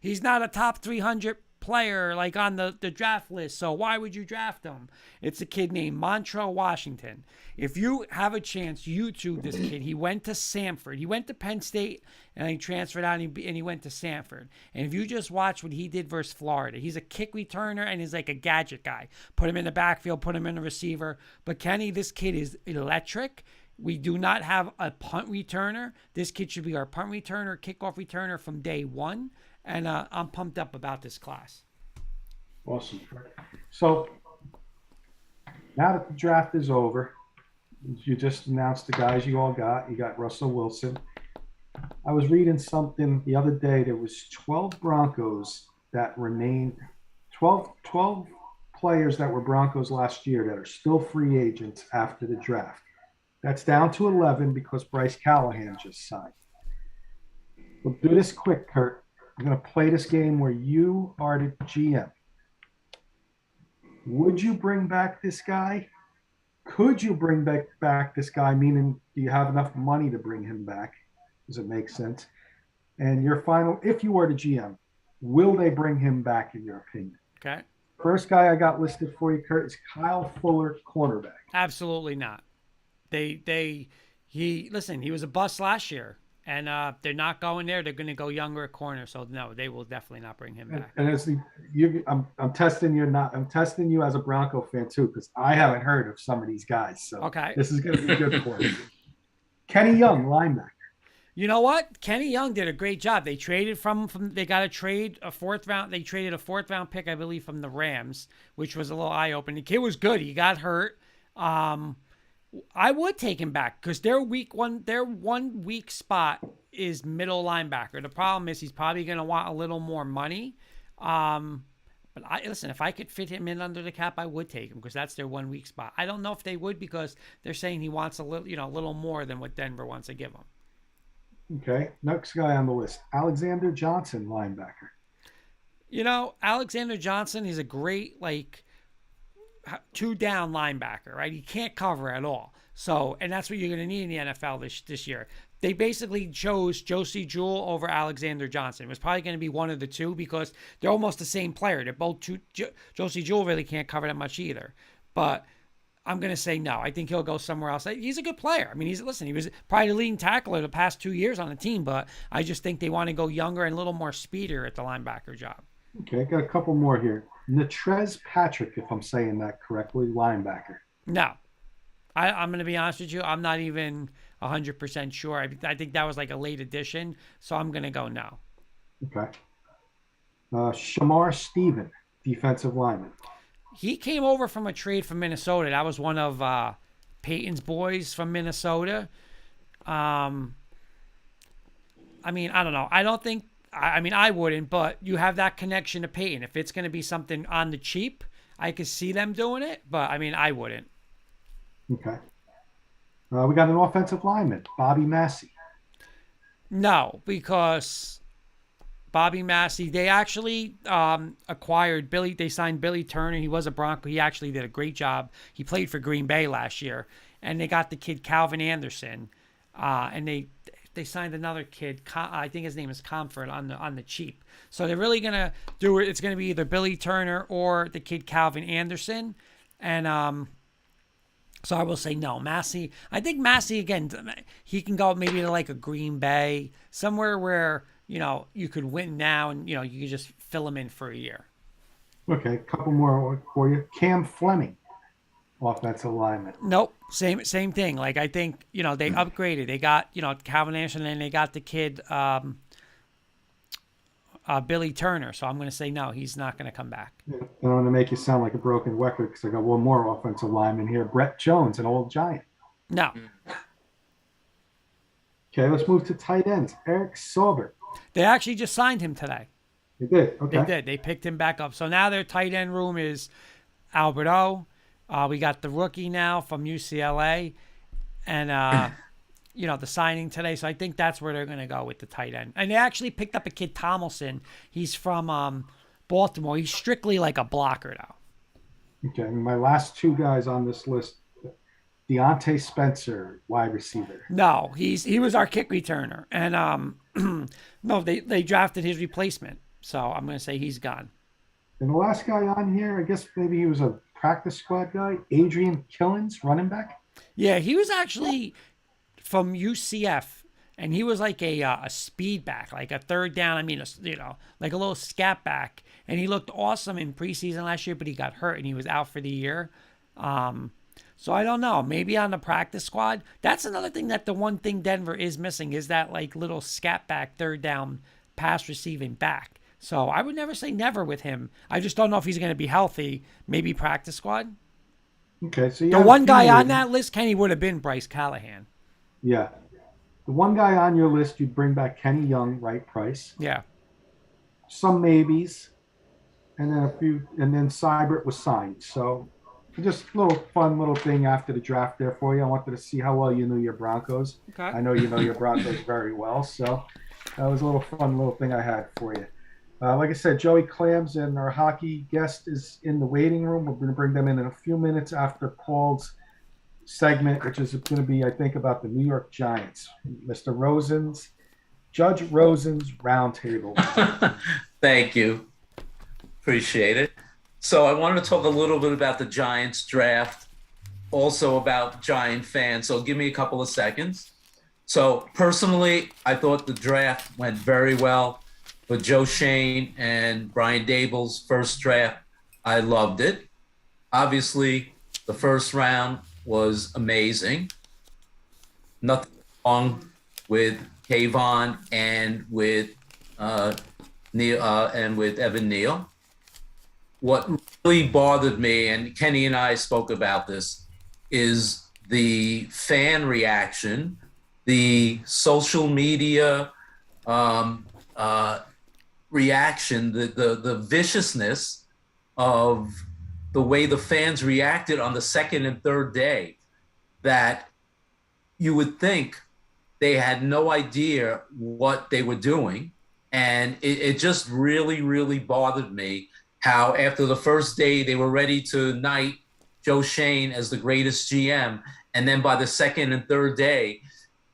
he's not a top 300 player like on the draft list, so why would you draft him? It's a kid named Montrell Washington. If you have a chance, YouTube this kid. He went to Samford. He went to Penn State and he transferred out and he went to Samford. And if you just watch what he did versus Florida, he's a kick returner and he's like a gadget guy. Put him in the backfield, put him in the receiver. But Kenny, this kid is electric. We do not have a punt returner. This kid should be our punt returner, kickoff returner from day one. And I'm pumped up about this class. Awesome. So now that the draft is over, you just announced the guys you all got. You got Russell Wilson. I was reading something the other day. There was 12 Broncos that remained, 12 players that were Broncos last year that are still free agents after the draft. That's down to 11 because Bryce Callahan just signed. We'll do this quick, Kurt. I'm going to play this game where you are the GM. Would you bring back this guy? Could you bring back this guy? Meaning, do you have enough money to bring him back? Does it make sense? And your final, if you were the GM, will they bring him back in your opinion? Okay. First guy I got listed for you, Kurt, is Kyle Fuller, cornerback. Absolutely not. He was a bust last year, and they're not going there. They're going to go younger at corner. So no, they will definitely not bring him back. And I'm testing you. I'm testing you as a Bronco fan too, because I haven't heard of some of these guys. So okay, this is going to be good for you. Kenny Young, linebacker. You know what? Kenny Young did a great job. They traded from they got a trade a fourth round. They traded a fourth round pick, I believe, from the Rams, which was a little eye opening. The kid was good. He got hurt. I would take him back because their 1 weak spot is middle linebacker. The problem is he's probably going to want a little more money. But listen, if I could fit him in under the cap, I would take him because that's their 1 weak spot. I don't know if they would because they're saying he wants a little more than what Denver wants to give him. Okay, next guy on the list, Alexander Johnson, linebacker. Alexander Johnson is a great, 2-down linebacker, right? He can't cover at all. So, and that's what you're going to need in the NFL this year. They basically chose Josie Jewell over Alexander Johnson. It was probably going to be one of the two because they're almost the same player. They're both two. Josie Jewell really can't cover that much either. But I'm going to say no. I think he'll go somewhere else. He's a good player. I mean, he was probably the leading tackler the past 2 years on the team, but I just think they want to go younger and a little more speedier at the linebacker job. Okay, got a couple more here. Natrez Patrick, if I'm saying that correctly, linebacker. No. I'm going to be honest with you. I'm not even 100% sure. I think that was like a late addition, so I'm going to go no. Okay. Shamar Stephen, defensive lineman. He came over from a trade from Minnesota. That was one of Peyton's boys from Minnesota. I don't know. I wouldn't, but you have that connection to Peyton. If it's going to be something on the cheap, I could see them doing it, but I wouldn't. Okay. We got an offensive lineman, Bobby Massey. No, because Bobby Massey, they actually acquired Billy. They signed Billy Turner. He was a Bronco. He actually did a great job. He played for Green Bay last year. And they got the kid Calvin Anderson. And they signed another kid. I think his name is Comfort on the cheap. So they're really going to do it. It's going to be either Billy Turner or the kid Calvin Anderson. And so I will say no. Massey, I think Massey, again, he can go maybe to like a Green Bay, somewhere where, you could win now and, you could just fill him in for a year. Okay, a couple more for you. Cam Fleming, offensive lineman. Nope, same thing. Like, I think, they upgraded. They got, Calvin Anderson, and they got the kid Billy Turner. So I'm going to say no, he's not going to come back. Yeah, I don't want to make you sound like a broken record because I got one more offensive lineman here. Brett Jones, an old Giant. No. Okay, let's move to tight ends. Eric Saubert. They actually just signed him today. They did? Okay. They did. They picked him back up. So now their tight end room is Alberto. We got the rookie now from UCLA. And, the signing today. So I think that's where they're going to go with the tight end. And they actually picked up a kid, Tomlinson. He's from Baltimore. He's strictly like a blocker now. Okay. And my last two guys on this list, Deontay Spencer, wide receiver. No, he was our kick returner. And no, they drafted his replacement. So I'm going to say he's gone. And the last guy on here, I guess maybe he was a practice squad guy, Adrian Killens, running back. Yeah, he was actually from UCF, and he was like a speed back, like a third down. Like a little scat back. And he looked awesome in preseason last year, but he got hurt and he was out for the year. So I don't know. Maybe on the practice squad. That's another thing that the one thing Denver is missing is that like little scat back, third down pass receiving back. So I would never say never with him. I just don't know if he's going to be healthy. Maybe practice squad. Okay, so the one guy on that list, Kenny, would have been Bryce Callahan. Yeah. The one guy on your list, you'd bring back Kenny Young, right price. Yeah. Some maybes. and then Seibert was signed. So just a little fun little thing after the draft there for you. I wanted to see how well you knew your Broncos. Okay. I know you know your Broncos very well, so that was a little fun little thing I had for you. Like I said, Joey Clams and our hockey guest is in the waiting room. We're going to bring them in a few minutes after Paul's segment, which is going to be, I think, about the New York Giants. Mr. Judge Rosen's Roundtable. Thank you. Appreciate it. So I wanted to talk a little bit about the Giants draft, also about Giant fans. So give me a couple of seconds. So personally, I thought the draft went very well. But Joe Shane and Brian Dable's first draft, I loved it. Obviously, the first round was amazing. Nothing wrong with Kayvon and with Neil and with Evan Neal. What really bothered me, and Kenny and I spoke about this, is the fan reaction, the social media reaction, the viciousness of the way the fans reacted on the second and third day, that you would think they had no idea what they were doing. And it just really, really bothered me how after the first day they were ready to knight Joe Shane as the greatest GM. And then by the second and third day,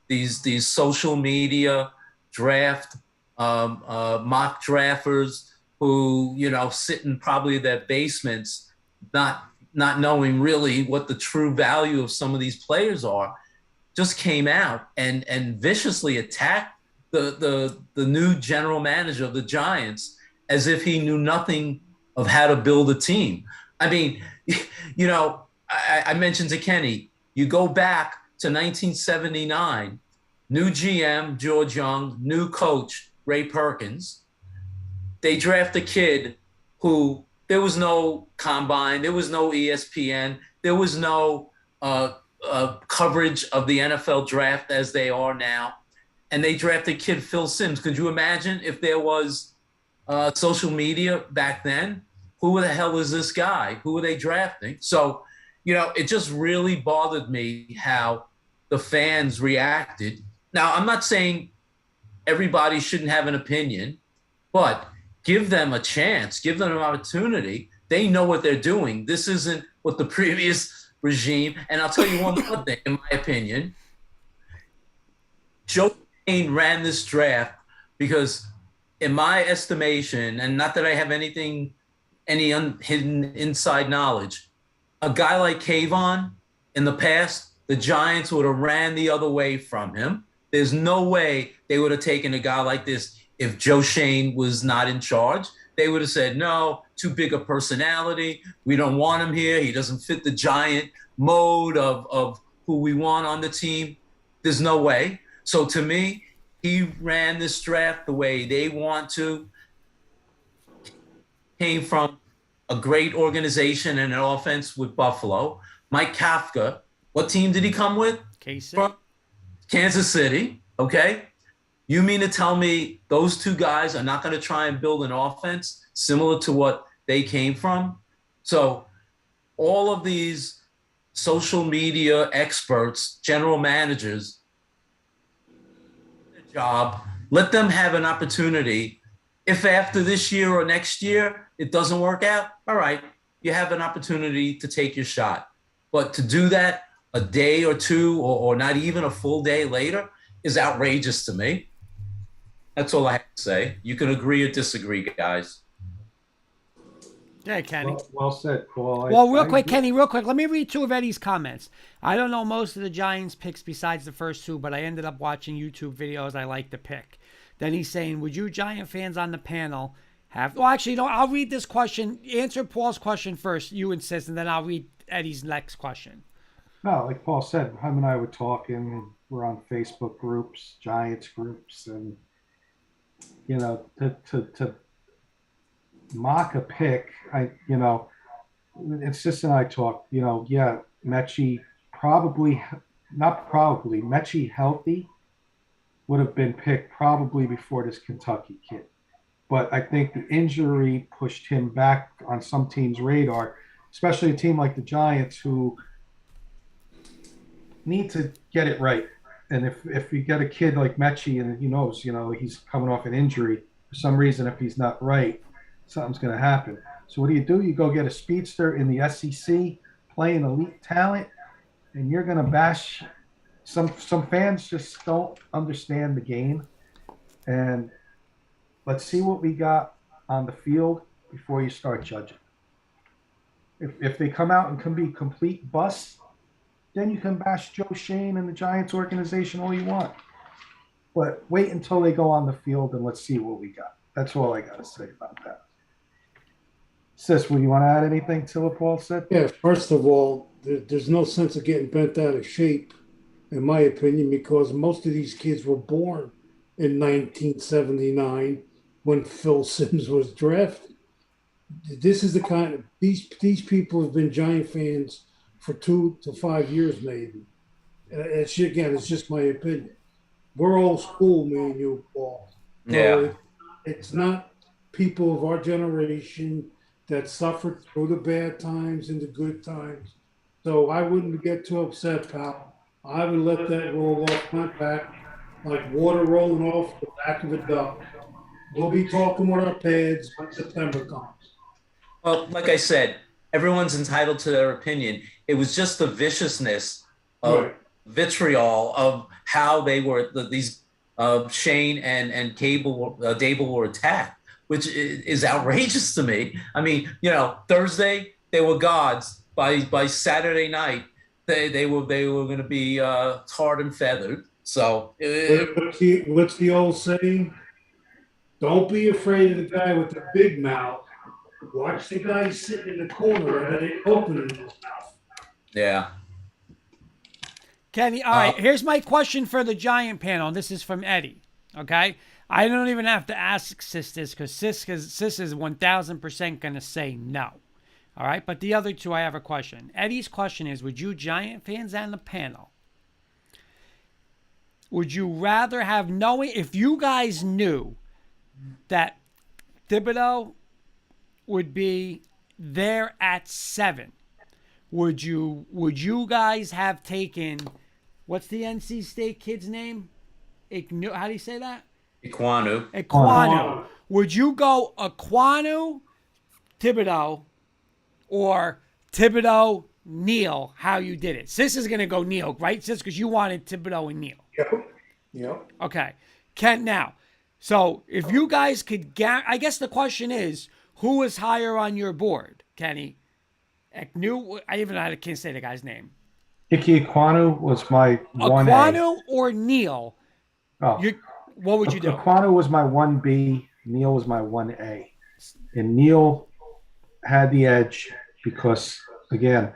these social media draft mock drafters who, you know, sit in probably their basements, not knowing really what the true value of some of these players are, just came out and viciously attacked the new general manager of the Giants as if he knew nothing of how to build a team. I mean, you know, I mentioned to Kenny, you go back to 1979, new GM, George Young, new coach, Ray Perkins. They draft a kid who, there was no combine, there was no ESPN, there was no coverage of the NFL draft as they are now. And they drafted kid Phil Simms. Could you imagine if there was social media back then? Who the hell is this guy? Who are they drafting? So, you know, it just really bothered me how the fans reacted. Now, I'm not saying everybody shouldn't have an opinion, but give them a chance, give them an opportunity. They know what they're doing. This isn't what the previous regime. And I'll tell you one more thing, in my opinion. Joe Payne ran this draft because, in my estimation, and not that I have any hidden inside knowledge, a guy like Kayvon, in the past, the Giants would have ran the other way from him. There's no way they would have taken a guy like this if Joe Shane was not in charge. They would have said, no, too big a personality. We don't want him here. He doesn't fit the Giant mode of who we want on the team. There's no way. So to me, he ran this draft the way they want to. Came from a great organization and an offense with Buffalo. Mike Kafka, what team did he come with? KC. From Kansas City, okay? You mean to tell me those two guys are not going to try and build an offense similar to what they came from? So all of these social media experts, general managers, job, let them have an opportunity. If after this year or next year it doesn't work out, all right, you have an opportunity to take your shot. But to do that a day or two or not even a full day later is outrageous to me. That's all I have to say. You can agree or disagree, guys. Yeah, Kenny. Well said, Paul. Well, real quick, Kenny, real quick. Let me read two of Eddie's comments. I don't know most of the Giants picks besides the first two, but I ended up watching YouTube videos I like to pick. Then he's saying, would you Giant fans on the panel have... Well, actually, no, I'll read this question. Answer Paul's question first, you insist, and then I'll read Eddie's next question. No, like Paul said, him and I were talking, and we're on Facebook groups, Giants groups, and, you know, to mock a pick, it's just, and I talked, yeah, Mechie Mechie healthy would have been picked probably before this Kentucky kid. but I think the injury pushed him back on some teams' radar, especially a team like the Giants who need to get it right. And if you get a kid like Mechie and he knows, he's coming off an injury, for some reason, if he's not right, something's going to happen. So what do? You go get a speedster in the SEC, playing elite talent, and you're going to bash some fans just don't understand the game. And let's see what we got on the field before you start judging. If they come out and can be complete busts, then you can bash Joe Shane and the Giants organization all you want. But wait until they go on the field and let's see what we got. That's all I got to say about that. Sis, will you want to add anything to what Paul said? Yeah, first of all, there's no sense of getting bent out of shape, in my opinion, because most of these kids were born in 1979 when Phil Simms was drafted. This is the kind of these people have been Giant fans for 2 to 5 years, maybe. It's just my opinion. We're old school, me and you, Paul. Yeah. It's not people of our generation that suffered through the bad times and the good times. So I wouldn't get too upset, pal. I would let that roll off my back like water rolling off the back of a duck. We'll be talking with our pads when September comes. Well, like I said, everyone's entitled to their opinion. It was just the viciousness of vitriol of how they were these Shane and Dable were attacked, which is outrageous to me. I mean, Thursday they were gods. By Saturday night, they were going to be tarred and feathered. So what's the old saying? Don't be afraid of the guy with the big mouth. Watch the guy sitting in the corner and they opening his mouth. Yeah. Kenny, all right, here's my question for the Giant panel. This is from Eddie, okay? I don't even have to ask Sis this because Sis is 1,000% going to say no. All right, but the other two, I have a question. Eddie's question is, would you Giant fans on the panel, would you rather have knowing, if you guys knew that Thibodeau would be there at 7, would you guys have taken, what's the NC State kid's name? How do you say that? Ekwonu. Would you go Ekwonu, Thibodeau, or Thibodeau, Neal, how you did it? Sis is going to go Neal, right, Sis? Because you wanted Thibodeau and Neal. Yep. Okay. Kent, now, so if you guys could, I guess the question is, who is higher on your board, Kenny? I can't say the guy's name. Ike Ekwonu was my 1A. Ekwonu or Neal? Oh. What would you do? Ekwonu was my 1B. Neal was my 1A. And Neal had the edge because, again,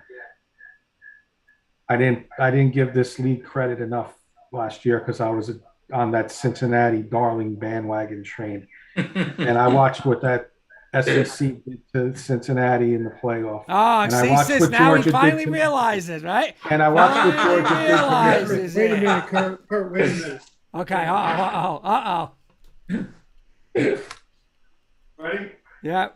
I didn't give this league credit enough last year because I was on that Cincinnati darling bandwagon train. And I watched what that SEC did to Cincinnati in the playoff. Oh, and see, Sis, now he finally realizes, right? And I watched what Georgia did. Wait a minute, Kurt, wait a minute. Okay, uh-oh. Ready? Yeah.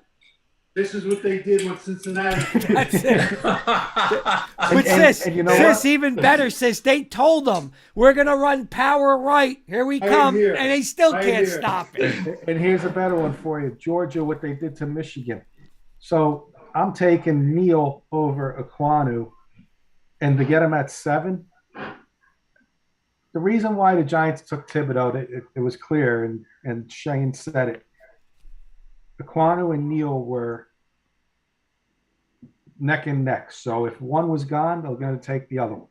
This is what they did with Cincinnati. That's it. But Sis, even better, Sis, they told them, we're going to run power right. Here we come. And they still can't stop it. And here's a better one for you. Georgia, what they did to Michigan. So I'm taking Neal over Ekwonu. And to get him at 7, the reason why the Giants took Thibodeau, it was clear, and Shane said it. Ekwonu and Neal were neck and neck. So if one was gone, they were going to take the other one.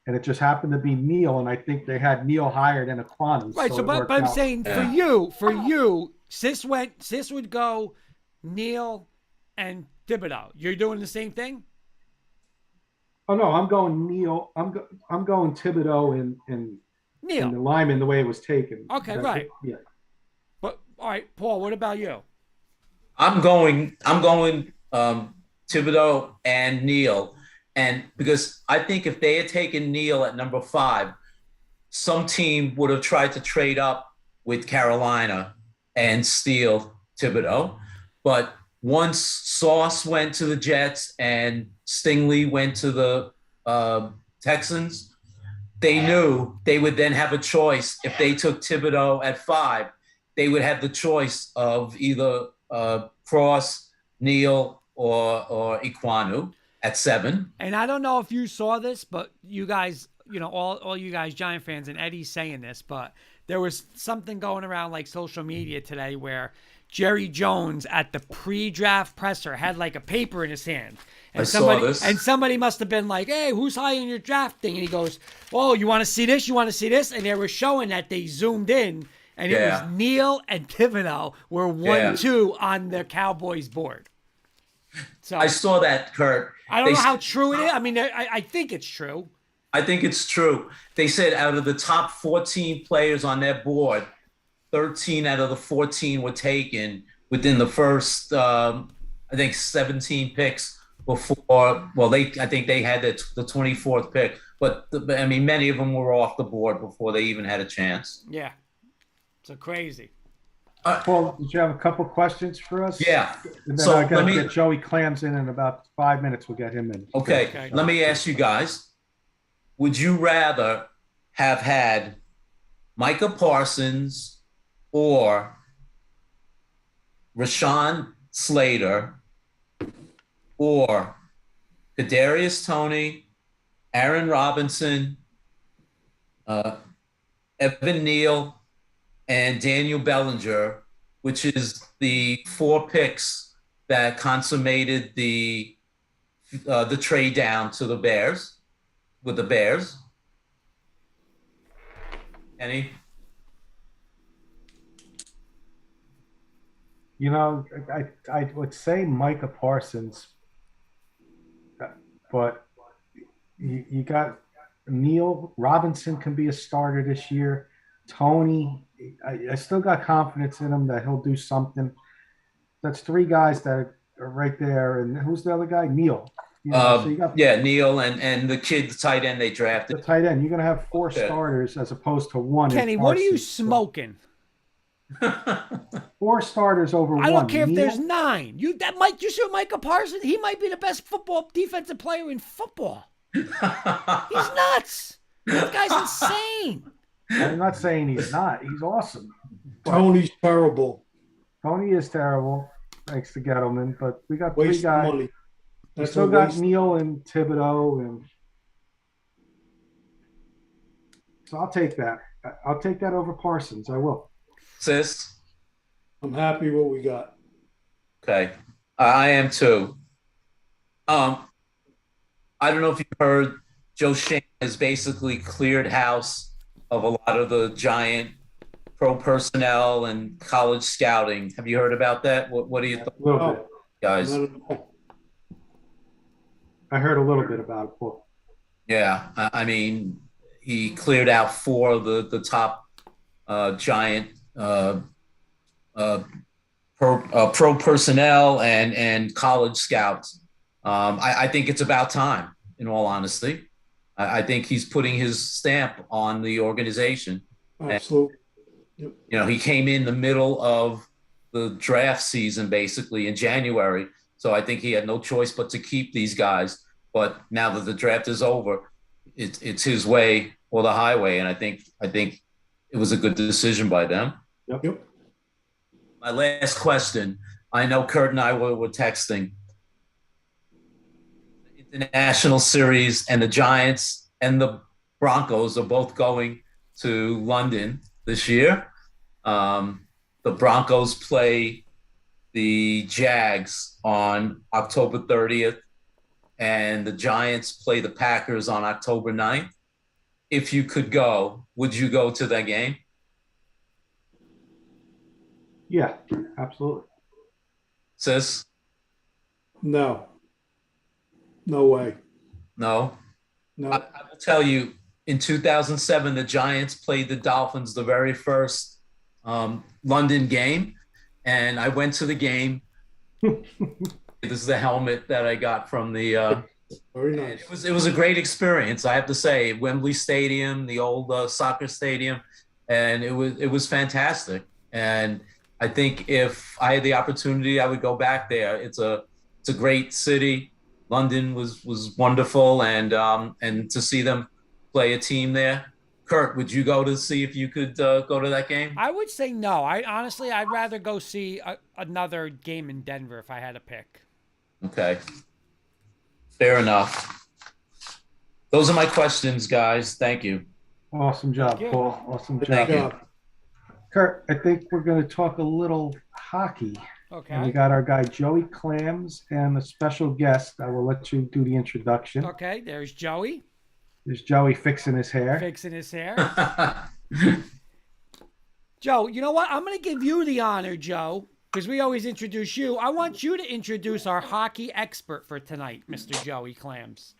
And it just happened to be Neal, and I think they had Neal higher than Ekwonu. Right, but I'm saying for you, Sis would go Neal and Thibodeau. You're doing the same thing? Oh, no, I'm going Neal. I'm going Thibodeau and Neal. And the lineman the way it was taken. Okay, right. Yeah. But all right, Paul, what about you? I'm going Thibodeau and Neal. And because I think if they had taken Neal at number 5, some team would have tried to trade up with Carolina and steal Thibodeau. But once Sauce went to the Jets and Stingley went to the Texans, they knew they would then have a choice. If they took Thibodeau at 5, they would have the choice of either Cross, Neal, or Iquanu at 7. And I don't know if you saw this, but you guys, all you guys Giant fans, and Eddie's saying this, but there was something going around like social media today where Jerry Jones at the pre-draft presser had like a paper in his hand. And I saw this. And somebody must have been like, hey, who's high in your draft thing? And he goes, oh, you want to see this? You want to see this? And they were showing that they zoomed in, and it was Neal and Thibodeau were 1-2 on the Cowboys board. So I saw that, Kurt. I don't know how true it is. I mean, I think it's true. I think it's true. They said out of the top 14 players on their board, 13 out of the 14 were taken within the first, I think, 17 picks before. Well, I think they had the 24th pick, but I mean, many of them were off the board before they even had a chance. Yeah, so crazy. Paul, did you have a couple questions for us? Yeah. And then So I got let to me- get Joey Clams in about 5 minutes. We'll get him in. Okay, let me ask you guys. Would you rather have had Micah Parsons or Rashawn Slater or Kadarius Toney, Aaron Robinson, Evan Neal, and Daniel Bellinger, which is the 4 picks that consummated the trade down to the Bears, with the Bears? Any? I would say Micah Parsons, but you got Neal Robinson can be a starter this year. Tony, I still got confidence in him that he'll do something. That's 3 guys that are right there. And who's the other guy? Neal. So you got Neal and the kid, the tight end they the drafted. tight end. You're going to have 4 starters as opposed to 1. Kenny, what are you smoking? 4 starters over 1. I don't care if Neal, there's 9. You see Micah Parsons? He might be the best football defensive player in football. He's nuts. That guy's insane. I'm not saying he's not. He's awesome. Tony's terrible. Tony is terrible, thanks to Gettleman, but we got 3 Waste of guys. money. We That's still a got waste. Neal and Thibodeau, and so I'll take that. I'll take that over Parsons. I will. Sis? I'm happy what we got. Okay. I am too. I don't know if you've heard, Joe Shane has basically cleared house of a lot of the Giant pro personnel and college scouting. Have you heard about that? What do you think, A little Oh. bit. guys? Not at all. I heard a little bit about it, Paul. Yeah, I mean, he cleared out 4 of the top Giant pro personnel and college scouts. I think it's about time, in all honesty. I think he's putting his stamp on the organization. Absolutely. He came in the middle of the draft season, basically in January. So I think he had no choice but to keep these guys. But now that the draft is over, it's his way or the highway. And I think it was a good decision by them. Yep. My last question. I know Kurt and I were texting. International series, and the Giants and the Broncos are both going to London this year. The Broncos play the Jags on October 30th, and the Giants play the Packers on October 9th. If you could go, would you go to that game? Yeah, absolutely. Sis? No. No way. No? No. I will tell you, in 2007, the Giants played the Dolphins the very first London game, and I went to the game. This is the helmet that I got from the Very nice. it was a great experience, I have to say. Wembley Stadium, the old soccer stadium, and it was fantastic. And I think if I had the opportunity, I would go back there. It's a great city. London was wonderful, and to see them play a team there. Kurt, would you go to see if you could go to that game? I would say no. I honestly, I'd rather go see another game in Denver if I had to pick. Okay, fair enough. Those are my questions, guys. Thank you. Awesome job, Thank you. Paul. Awesome Thank job. you. Kurt, I think we're going to talk a little hockey. And we Okay. got our guy Joey Clams and a special guest. I will let you do the introduction. Okay. There's Joey There's Joey fixing his hair. fixing his hair. Joe, you know what? I'm going to give you the honor, Joe, because we always introduce you. I want you to introduce our hockey expert for tonight, Mr. Joey Clams.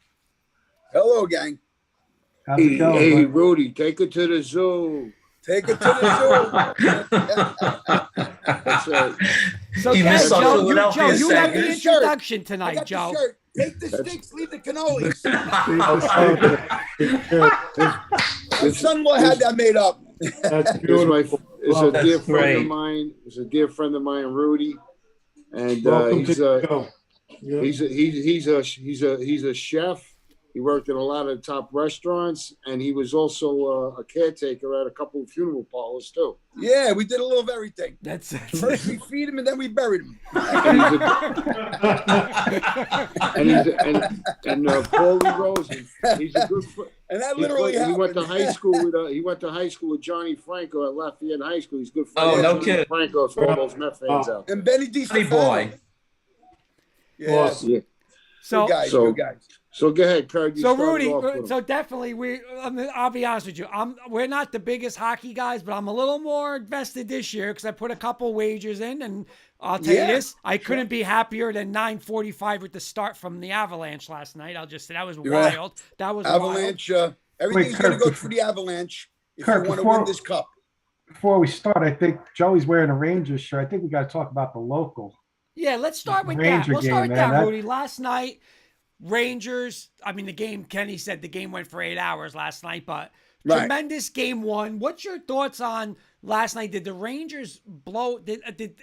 Hello, gang. How's it going? Hey, bud? Rudy, take it to the zoo. Take it to the That's right. So, He yeah, missed our Joe, Philadelphia you have the segment. introduction zoo. I tonight, got Joe. the shirt. Take the sticks, leave the cannolis. My son-in-law had that made up. That's It's beautiful. it's Oh, a dear that's friend great. of mine. It's a dear friend of mine, Rudy, and Welcome to he's the a show. Yeah. he's a chef. He worked in a lot of top restaurants, and he was also a caretaker at a couple of funeral parlors too. Yeah, we did a little of everything. That's First we feed him and then we buried him. And Paulie Rosen. He's a good friend. And that literally He happened. went to high school with Johnny Franco at Lafayette High School. He's good friends Oh, with no Johnny kidding. Franco for all those Met fans out there. And Benny D. Funny Stefano. boy. Yeah, Awesome. Yeah. so. good guys, So- good guys. So go ahead, Kurt. You So started Rudy, off with him. so definitely I'll be honest with you. We're not the biggest hockey guys, but I'm a little more invested this year because I put a couple wagers in, and I'll tell you Yeah, this: I couldn't be happier than 9:45 with the start from the Avalanche last night. I'll just say that was right. wild. That was wild. Avalanche. Everything's Wait, going to Kurt, go through the Avalanche if Kurt, you want to before- win this cup. Before we start, I think Joey's wearing a Rangers shirt. I think we got to talk about the local. Yeah, let's start with that. Ranger We'll start game, with man. that, Rudy. Last night, Rangers. I mean, the game. Kenny said the game went for 8 hours last night, but Right. tremendous game one. What's your thoughts on last night? Did the Rangers blow?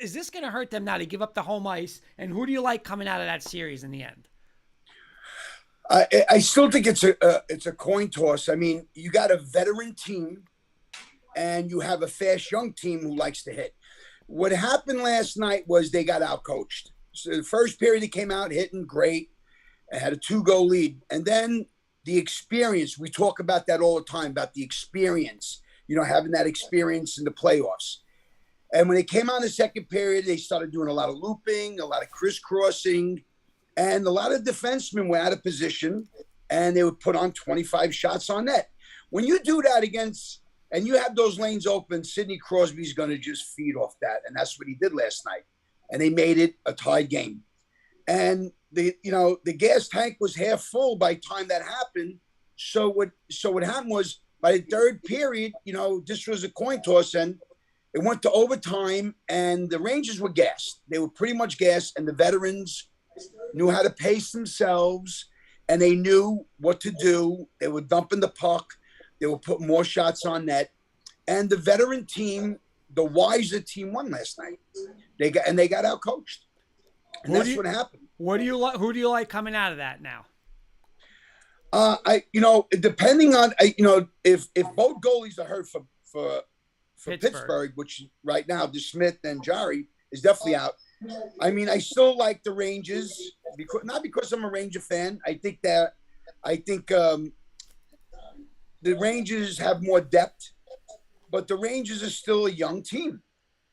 Is this going to hurt them now to give up the home ice? And who do you like coming out of that series in the end? I still think it's a coin toss. I mean, you got a veteran team, and you have a fast young team who likes to hit. What happened last night was they got outcoached. So the first period they came out hitting great, and had a 2-goal lead, and then the experience. We talk about that all the time about the experience. Having that experience in the playoffs. And when they came out in the second period, they started doing a lot of looping, a lot of crisscrossing. And a lot of defensemen were out of position, and they would put on 25 shots on net. When you do that and you have those lanes open, Sidney Crosby's going to just feed off that. And that's what he did last night. And they made it a tied game. And the gas tank was half full by the time that happened. So what happened was by the third period, this was a coin toss, and it went to overtime, and the Rangers were gassed. They were pretty much gassed, and the veterans knew how to pace themselves, and they knew what to do. They were dumping the puck. They were putting more shots on net. And the veteran team, the wiser team, won last night. They got outcoached. And that's what happened. What do you like? Who do you like coming out of that now? Depending on, if both goalies are hurt for Pittsburgh. which right now, DeSmith and Jari is definitely out. I mean, I still like the Rangers not because I'm a Ranger fan. I think the Rangers have more depth, but the Rangers are still a young team.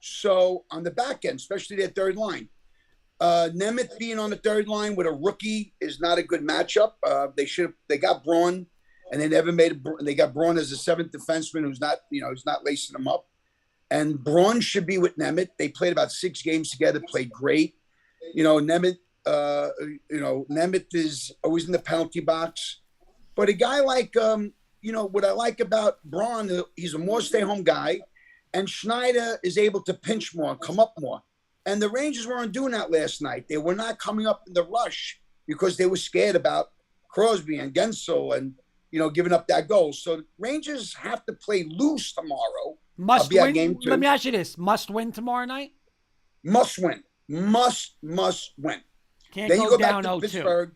So on the back end, especially their third line, Nemeth being on the third line with a rookie is not a good matchup. They got Braun, and they never made it. They got Braun as a seventh defenseman who's not lacing them up. And Braun should be with Nemeth. They played about 6 games together, played great. Nemeth is always in the penalty box. But a guy like, what I like about Braun, he's a more stay-home guy. And Schneider is able to pinch more, come up more. And the Rangers weren't doing that last night. They were not coming up in the rush because they were scared about Crosby and Gensel and, giving up that goal. So Rangers have to play loose tomorrow. Must be at win. game 2. Let me ask you this: must win tomorrow night. Must win. Must win. Can't Then go you go down back to 0-2. Pittsburgh.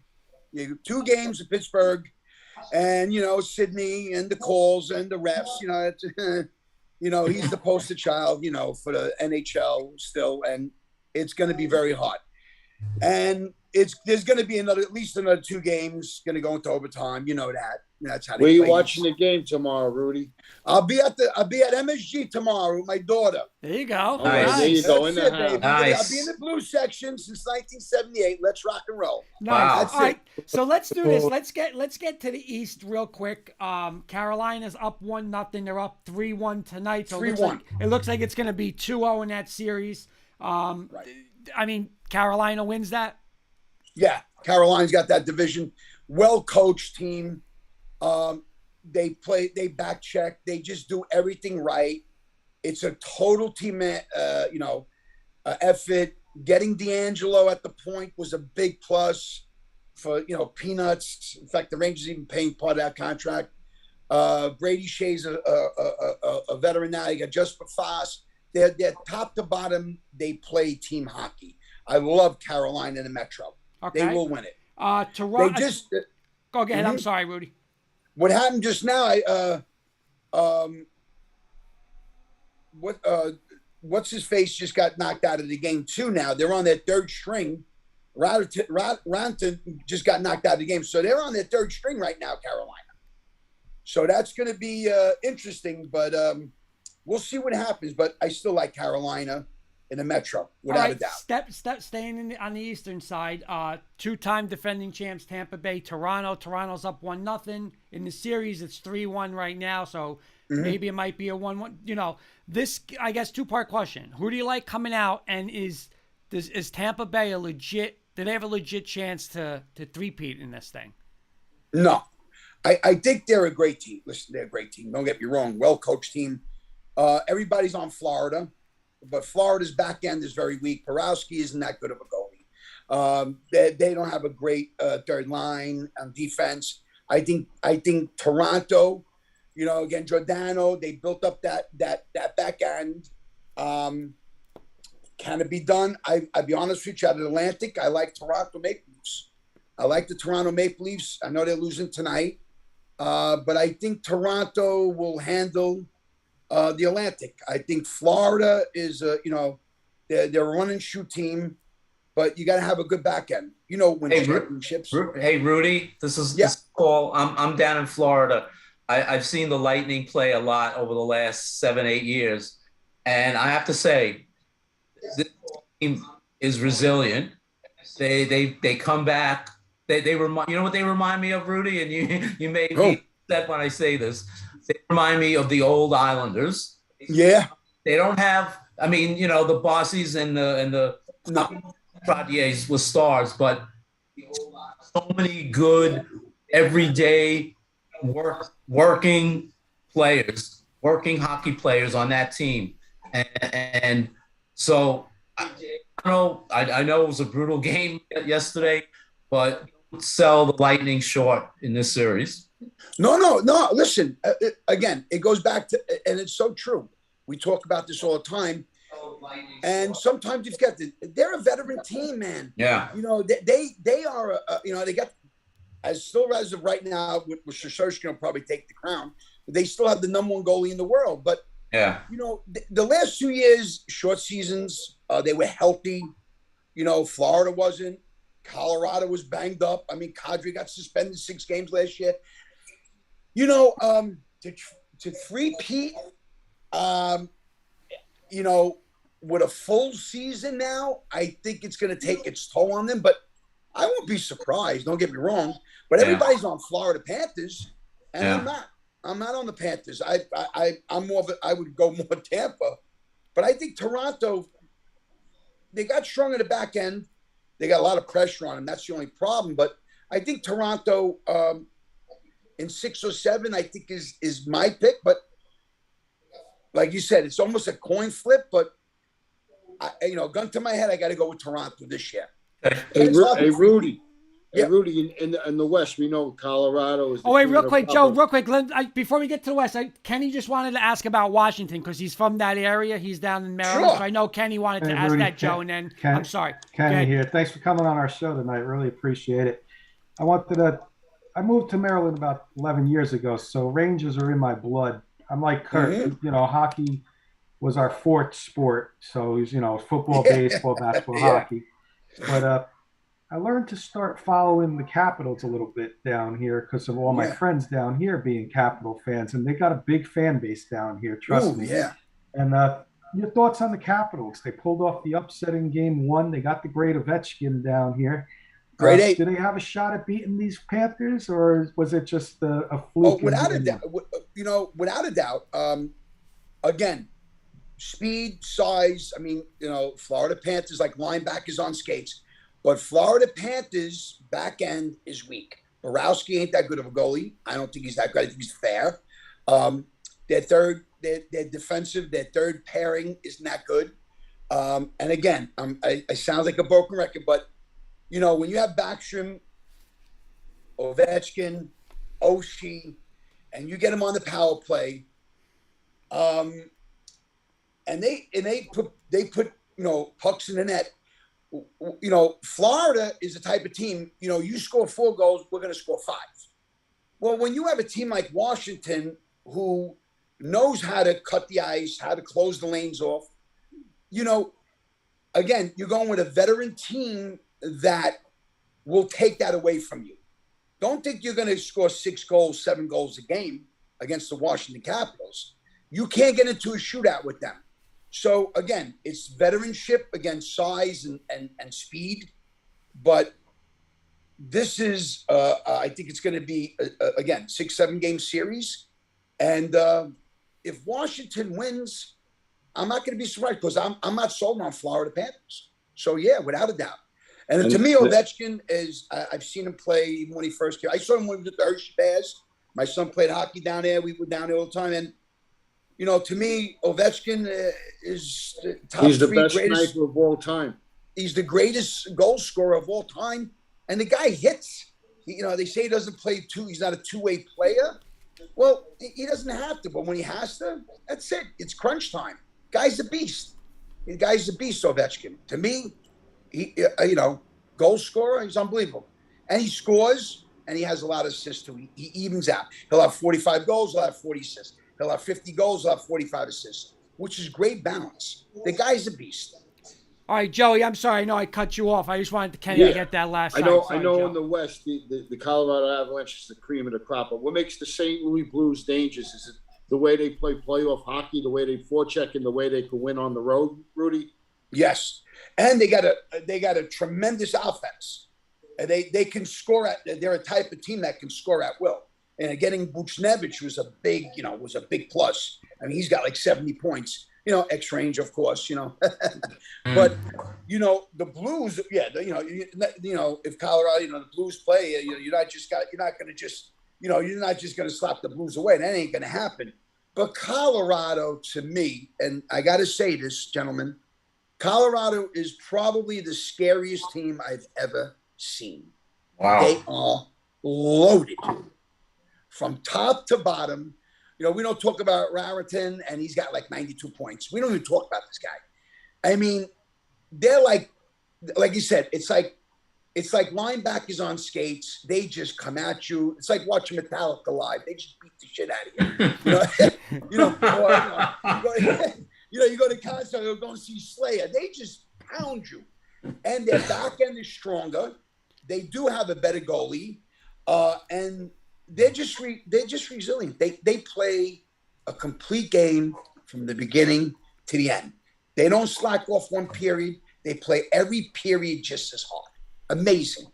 You have 2 games in Pittsburgh, and Sydney and the calls and the refs. He's the poster child. For the NHL still, and it's going to be very hard. And there's going to be at least another 2 games going to go into overtime. You know that. That's how they Where you play. watching the game tomorrow, Rudy? I'll be at MSG tomorrow with my daughter. There you go. All right, there you go. In the That's it, house. baby. Nice. I'll be in the blue section since 1978. Let's rock and roll. Nice. Wow. That's All right. it. So let's do this. Let's get to the East real quick. Carolina's up 1-0. They're up 3-1 tonight. So 3-1. it looks like it's going to be 2-0 in that series. Right. I mean, Carolina wins that. Yeah, Carolina's got that division. Well-coached team. They back check. They just do everything right. It's a total team, effort. Getting D'Angelo at the point was a big plus for, peanuts. In fact, the Rangers even paying part of that contract. Brady Shea's a veteran now. You got Just Fast. They're top to bottom. They play team hockey. I love Carolina in the Metro. Okay. They will win it. Toronto. They just Go ahead. I'm Mhm. sorry, Rudy. what happened just now. What's his face just got knocked out of the game too. Now they're on their 3rd string. Ranton just got knocked out of the game, so they're on their 3rd string right now, Carolina. So that's going to be interesting, but we'll see what happens. But I still like Carolina in the Metro, without a doubt. Staying on the Eastern side. 2-time defending champs Tampa Bay, Toronto. Toronto's up 1-0 in the series. It's 3-1 right now, so maybe it might be a 1-1. This, I guess, 2-part question. Who do you like coming out, and is Tampa Bay a legit? Do they have a legit chance to three-peat in this thing? No, I think they're a great team. Listen, they're a great team. Don't get me wrong. Well-coached team. Everybody's on Florida, but Florida's back end is very weak. Porowski isn't that good of a goalie. They don't have a great 3rd line on defense. I think Toronto, again, Giordano, they built up that back end. Can it be done? I'll be honest with you, out of the Atlantic, I like Toronto Maple Leafs. I like the Toronto Maple Leafs. I know they're losing tonight, but I think Toronto will handle the Atlantic. I think Florida is, they're a run and shoot team, but you got to have a good back end. Win championships. Hey, Rudy, this is Paul. I'm down in Florida. I've seen the Lightning play a lot over the last 7-8 years, and I have to say, this team is resilient. They come back. They remind what they remind me of, Rudy, and you made me upset when I say this. They remind me of the old Islanders. Yeah. They don't have. I mean, the Bossies and the Trottiers were stars, but so many good everyday working players, working hockey players on that team, and so I know it was a brutal game yesterday, but don't sell the Lightning short in this series. No. Listen, again, it goes back to, and it's so true. We talk about this all the time, and sometimes you forget that they're a veteran team, man. Yeah. They are. They got, as of right now, with Shesterkin will probably take the crown. But they still have the #1 goalie in the world. But yeah, the last 2 years, short seasons, they were healthy. Florida wasn't. Colorado was banged up. I mean, Kadri got suspended 6 games last year. To three-peat, with a full season now, I think it's going to take its toll on them. But I won't be surprised. Don't get me wrong. But everybody's on Florida Panthers, and I'm not. I'm not on the Panthers. I'm more of I would go more Tampa, but I think Toronto. They got strong at the back end. They got a lot of pressure on them. That's the only problem. But I think Toronto in 6 or 7, I think is my pick. But like you said, it's almost a coin flip. But gun to my head, I got to go with Toronto this year. Hey, Rudy. Hey, Yeah. Rudy, in the West, we know Colorado is. Oh wait, king real of the quick, Joe. bubble. Real quick, before we get to the West, Kenny just wanted to ask about Washington because he's from that area. He's down in Maryland, Sure. so I know Kenny wanted to Hey, ask Rudy, that, Joe. And then I'm sorry, Go Kenny ahead. here. Thanks for coming on our show tonight. Really appreciate it. I moved to Maryland about 11 years ago, so Rangers are in my blood. I'm like Kurt. Mhm. Hockey was our fourth sport. So he's, football, Yeah. baseball, basketball, Yeah. hockey. But I learned to start following the Capitals a little bit down here because of all my Yeah. friends down here being Capital fans, and they got a big fan base down here. Trust Ooh, me. yeah. And your thoughts on the Capitals? They pulled off the upset in Game 1. They got the great Ovechkin down here. Grade 8. Do they have a shot at beating these Panthers, or was it just a Oh, fluke? without a doubt. Without a doubt. Again, speed, size. I mean, Florida Panthers like linebackers on skates, but Florida Panthers back end is weak. Borowski ain't that good of a goalie. I don't think he's that good. I think he's fair. Their defensive, their third pairing isn't that good. And again, I sound like a broken record, but when you have Backstrom, Ovechkin, Oshie, and you get them on the power play, and they put pucks in the net. Florida is the type of team. You score 4 goals, we're going to score 5. Well, when you have a team like Washington who knows how to cut the ice, how to close the lanes off, again, you're going with a veteran team that will take that away from you. Don't think you're going to score 6 goals, 7 goals a game against the Washington Capitals. You can't get into a shootout with them. So, again, it's veteranship against size and speed. But this is, I think it's going to be, again, 6-7 game series. And if Washington wins, I'm not going to be surprised because I'm not sold on Florida Panthers. So, yeah, without a doubt. And to me, Ovechkin is, I've seen him play even when he first came. I saw him when he was at the Hershey Bears. My son played hockey down there. We were down there all the time. And, to me, Ovechkin is the top He's the 3 best greatest. sniper of all time. He's the greatest goal scorer of all time. And the guy hits. They say he doesn't play he's not a two-way player. Well, he doesn't have to. But when he has to, that's it. It's crunch time. Guy's a beast. The guy's a beast, Ovechkin. To me, he, goal scorer, he's unbelievable. And he scores, and he has a lot of assists too. He evens out. He'll have 45 goals, he'll have 40 assists. He'll have 50 goals, he'll have 45 assists, which is great balance. The guy's a beast. All right, Joey. I'm sorry. I know I cut you off. I just wanted Kenny to get that last. I know. Sorry, I know. Joe. In the West, the Colorado Avalanche is the cream of the crop. But what makes the St. Louis Blues dangerous is it the way they play playoff hockey, the way they forecheck, and the way they can win on the road, Rudy? Yes, and they got a tremendous offense. And they can score they're a type of team that can score at will. And getting Buchnevich was a big plus. I mean, he's got like 70 points. X range, of course. But the Blues, if Colorado, the Blues play, you're not just going to slap the Blues away. That ain't going to happen. But Colorado, to me, and I got to say this, gentlemen, Colorado is probably the scariest team I've ever seen. Wow. They are loaded from top to bottom. We don't talk about Raritan, and he's got like 92 points. We don't even talk about this guy. I mean, they're like you said, it's like linebackers on skates. They just come at you. It's like watching Metallica live. They just beat the shit out of you. You go to concert, you go and see Slayer. They just pound you, and their back end is stronger. They do have a better goalie, and they're just resilient. They play a complete game from the beginning to the end. They don't slack off one period. They play every period just as hard. Amazing.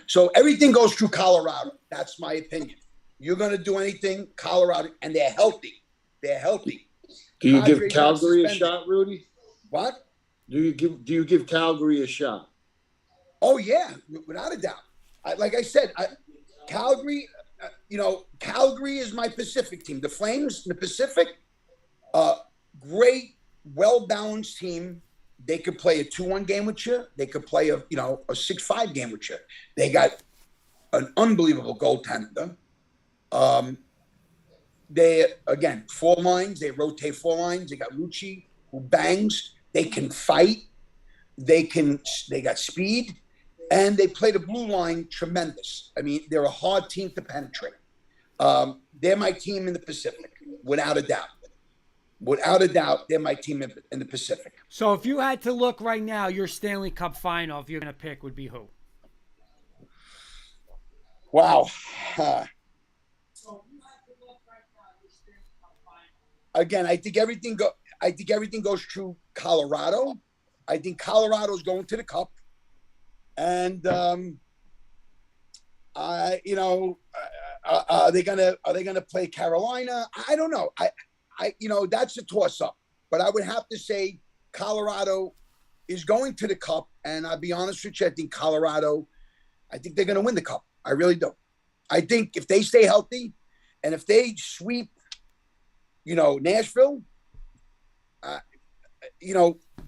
So everything goes through Colorado. That's my opinion. You're going to do anything, Colorado, and they're healthy. They're healthy. Do you give Padres Calgary a not suspended. shot, Rudy? What? Do you give Calgary a shot? Oh, yeah, without a doubt. Like I said, Calgary, Calgary is my Pacific team. The Flames in the Pacific, great, well-balanced team. They could play a 2-1 game with you. They could play a 6-5 game with you. They got an unbelievable goaltender. They, again, 4 lines. They rotate 4 lines. They got Lucci, who bangs. They can fight. They got speed. And they play the blue line tremendous. I mean, they're a hard team to penetrate. They're my team in the Pacific, without a doubt. Without a doubt, they're my team in the Pacific. So if you had to look right now, your Stanley Cup final, if you're going to pick, would be who? Wow. Again, I think everything goes through Colorado. I think Colorado's going to the Cup, and are they gonna play Carolina? I don't know. That's a toss up. But I would have to say Colorado is going to the Cup, and I'll be honest with you, I think Colorado. I think they're going to win the Cup. I really do. I think if they stay healthy, and if they sweep, Nashville,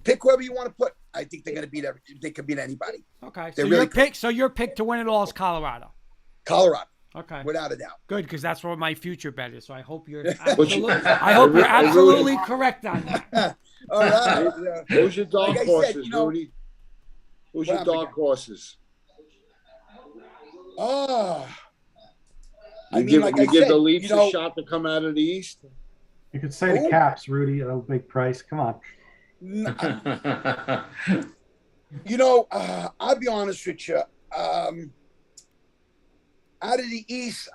pick whoever you want to put. I think they're going to beat they could beat anybody. Okay. They're So your pick to win it all is Colorado. Colorado. Okay. Without a doubt. Good, because that's what my future bet is. So I hope you're absolutely correct on that. All right. Who's your dog Like I horses, said, Rudy? Who's your dog horses? Oh. You give the Leafs a shot to come out of the East? You could say the Caps, Rudy, at a big price. Come on. I'll be honest with you. Out of the East,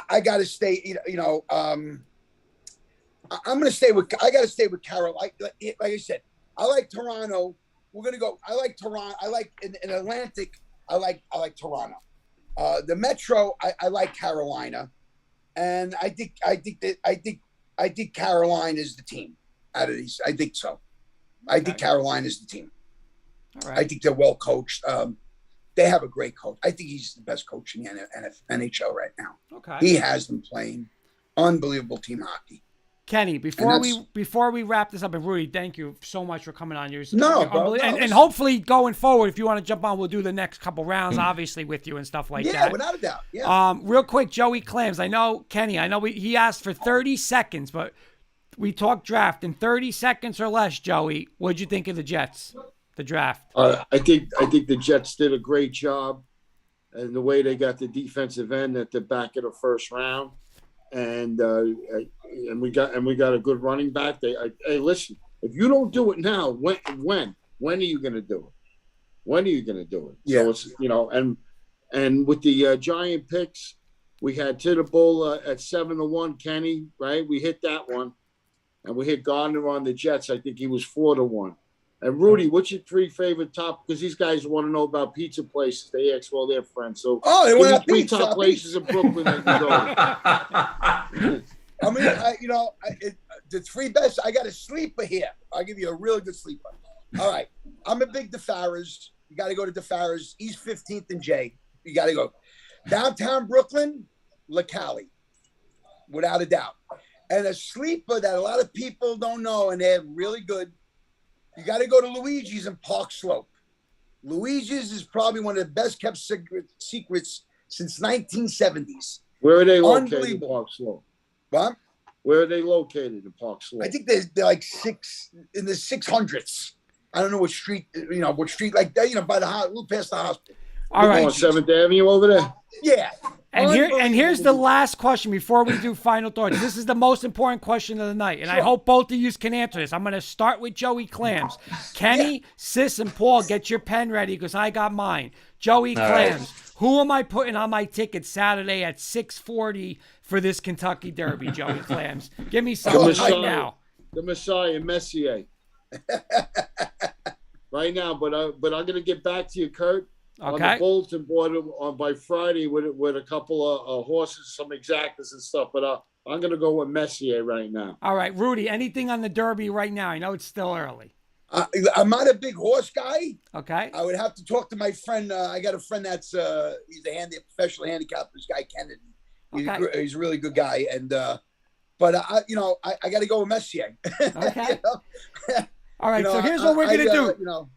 I got to stay. I'm going to stay with. I got to stay with Carol. Like I said, I like Toronto. We're going to go. I like Toronto. I like in Atlantic. I like Toronto. The Metro. I like Carolina, and I think Carolina is the team out of these. I think so. I think Carolina is the team. All right. I think they're well coached. They have a great coach. I think he's the best coach in the NHL right now. Okay. He has them playing unbelievable team hockey. Kenny, before we wrap this up, and Rudy, thank you so much for coming on. And hopefully going forward, if you want to jump on, we'll do the next couple rounds, obviously, with you and stuff like that. Yeah, without a doubt. Yeah. Real quick, Joey Clams. Kenny, he asked for 30 seconds, but we talked draft in 30 seconds or less. Joey, what'd you think of the Jets? The draft. I think the Jets did a great job, and the way they got the defensive end at the back of the first round, and we got a good running back. Hey, listen, if you don't do it now, when are you going to do it? When are you going to do it? Yeah. So it's and with the Giant picks, we had to the bull at 7-1. Kenny, right? We hit that one, and we hit Gardner on the Jets. I think he was 4-1. And Rudy, what's your 3 favorite top? Because these guys want to know about pizza places. They ask all their friends. So, they want to 3 top places in Brooklyn that you go. The 3 best. I got a sleeper here. I'll give you a really good sleeper. All right, I'm a big DeFarras. You got to go to DeFarras, East 15th and J. You got to go downtown Brooklyn, LaCali, without a doubt. And a sleeper that a lot of people don't know, and they're really good. You got to go to Luigi's in Park Slope. Luigi's is probably one of the best kept secrets since 1970s. Where are they located in Park Slope? What? Where are they located in Park Slope? I think they're like in the 600s. I don't know what street, like that, by the house, little past the hospital. All right. On 7th Avenue over there? Yeah. And here's the last question before we do final thoughts. This is the most important question of the night, and I hope both of you can answer this. I'm going to start with Joey Clams. Kenny, Sis, and Paul, get your pen ready because I got mine. Joey Clams, who am I putting on my ticket Saturday at 6:40 for this Kentucky Derby, Joey Clams? Give me something right now. The Messiah, Messier. Right now, but I'm going to get back to you, Kurt. Okay. On the bulletin board by Friday with a couple of horses, some exactas and stuff. But I'm going to go with Messier right now. All right, Rudy, anything on the Derby right now? I know it's still early. I'm not a big horse guy. Okay. I would have to talk to my friend. I got a friend that's he's a professional handicapper. This guy Kennedy. He's a really good guy. And but I got to go with Messier. Okay. All right, You know, so here's what we're going to do. You know,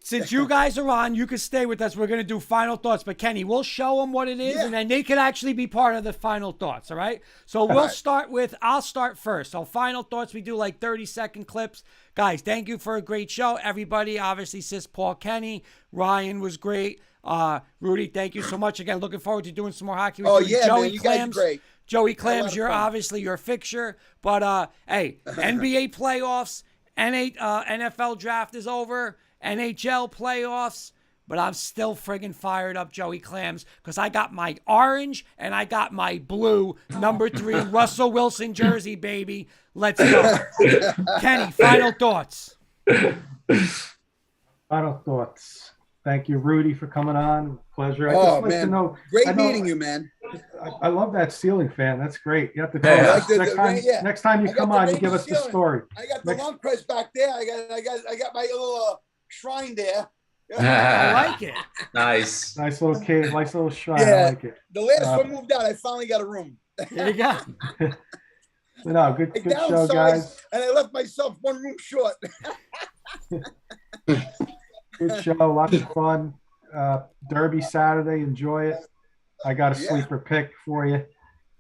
Since you guys are on, you can stay with us. We're going to do final thoughts. But, Kenny, we'll show them what it is, and then they can actually be part of the final thoughts, all right? So we'll start with – I'll start first. So final thoughts, we do like 30-second clips. Guys, thank you for a great show. Everybody, obviously, Sis Paul Kenny. Ryan was great. Rudy, thank you so much. Again, looking forward to doing some more hockey with you. Joey man, you guys are Clams. great. Joey Clams, you're obviously your fixture. But, hey, NBA playoffs, NFL draft is over. NHL playoffs, but I'm still friggin' fired up, Joey Clams, because I got my orange and I got my blue number 3 Russell Wilson jersey, baby. Let's go. Kenny, final thoughts. Final thoughts. Thank you, Rudy, for coming on. Pleasure. Great meeting you, man. I love that ceiling fan. That's great. You have to come next time you come on, you give us the story. I got the lung press back there. I got my little shrine there. I like it. Nice. Nice little cave, nice little shrine. Yeah. I like it. The last one moved out. I finally got a room. There you go. No, good show, guys. And I left myself one room short. Good show, lots of fun. Derby Saturday, enjoy it. I got a sleeper pick for you,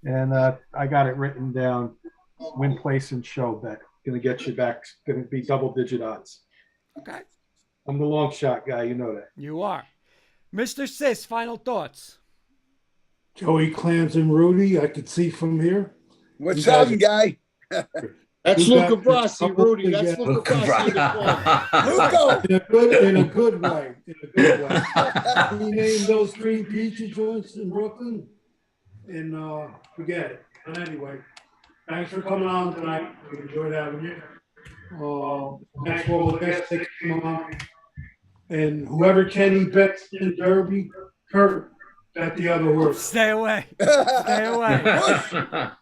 and I got it written down. Win, place, and show bet. Gonna get you back. Gonna be double-digit odds. Okay. I'm the long shot guy. You know that. You are. Mr. Sis, final thoughts. Joey Clams and Rudy, I could see from here. What's up, guy? That's Luca Brasi, Rudy. That's Luca Brasi. In a good way. He named those 3 pizza joints in Brooklyn, and forget it. But anyway, thanks for coming on tonight. We enjoyed having you. Next one will guest take come on, and whoever Kenny bets in Derby, Kurt. At the other horse. Stay away. Stay away.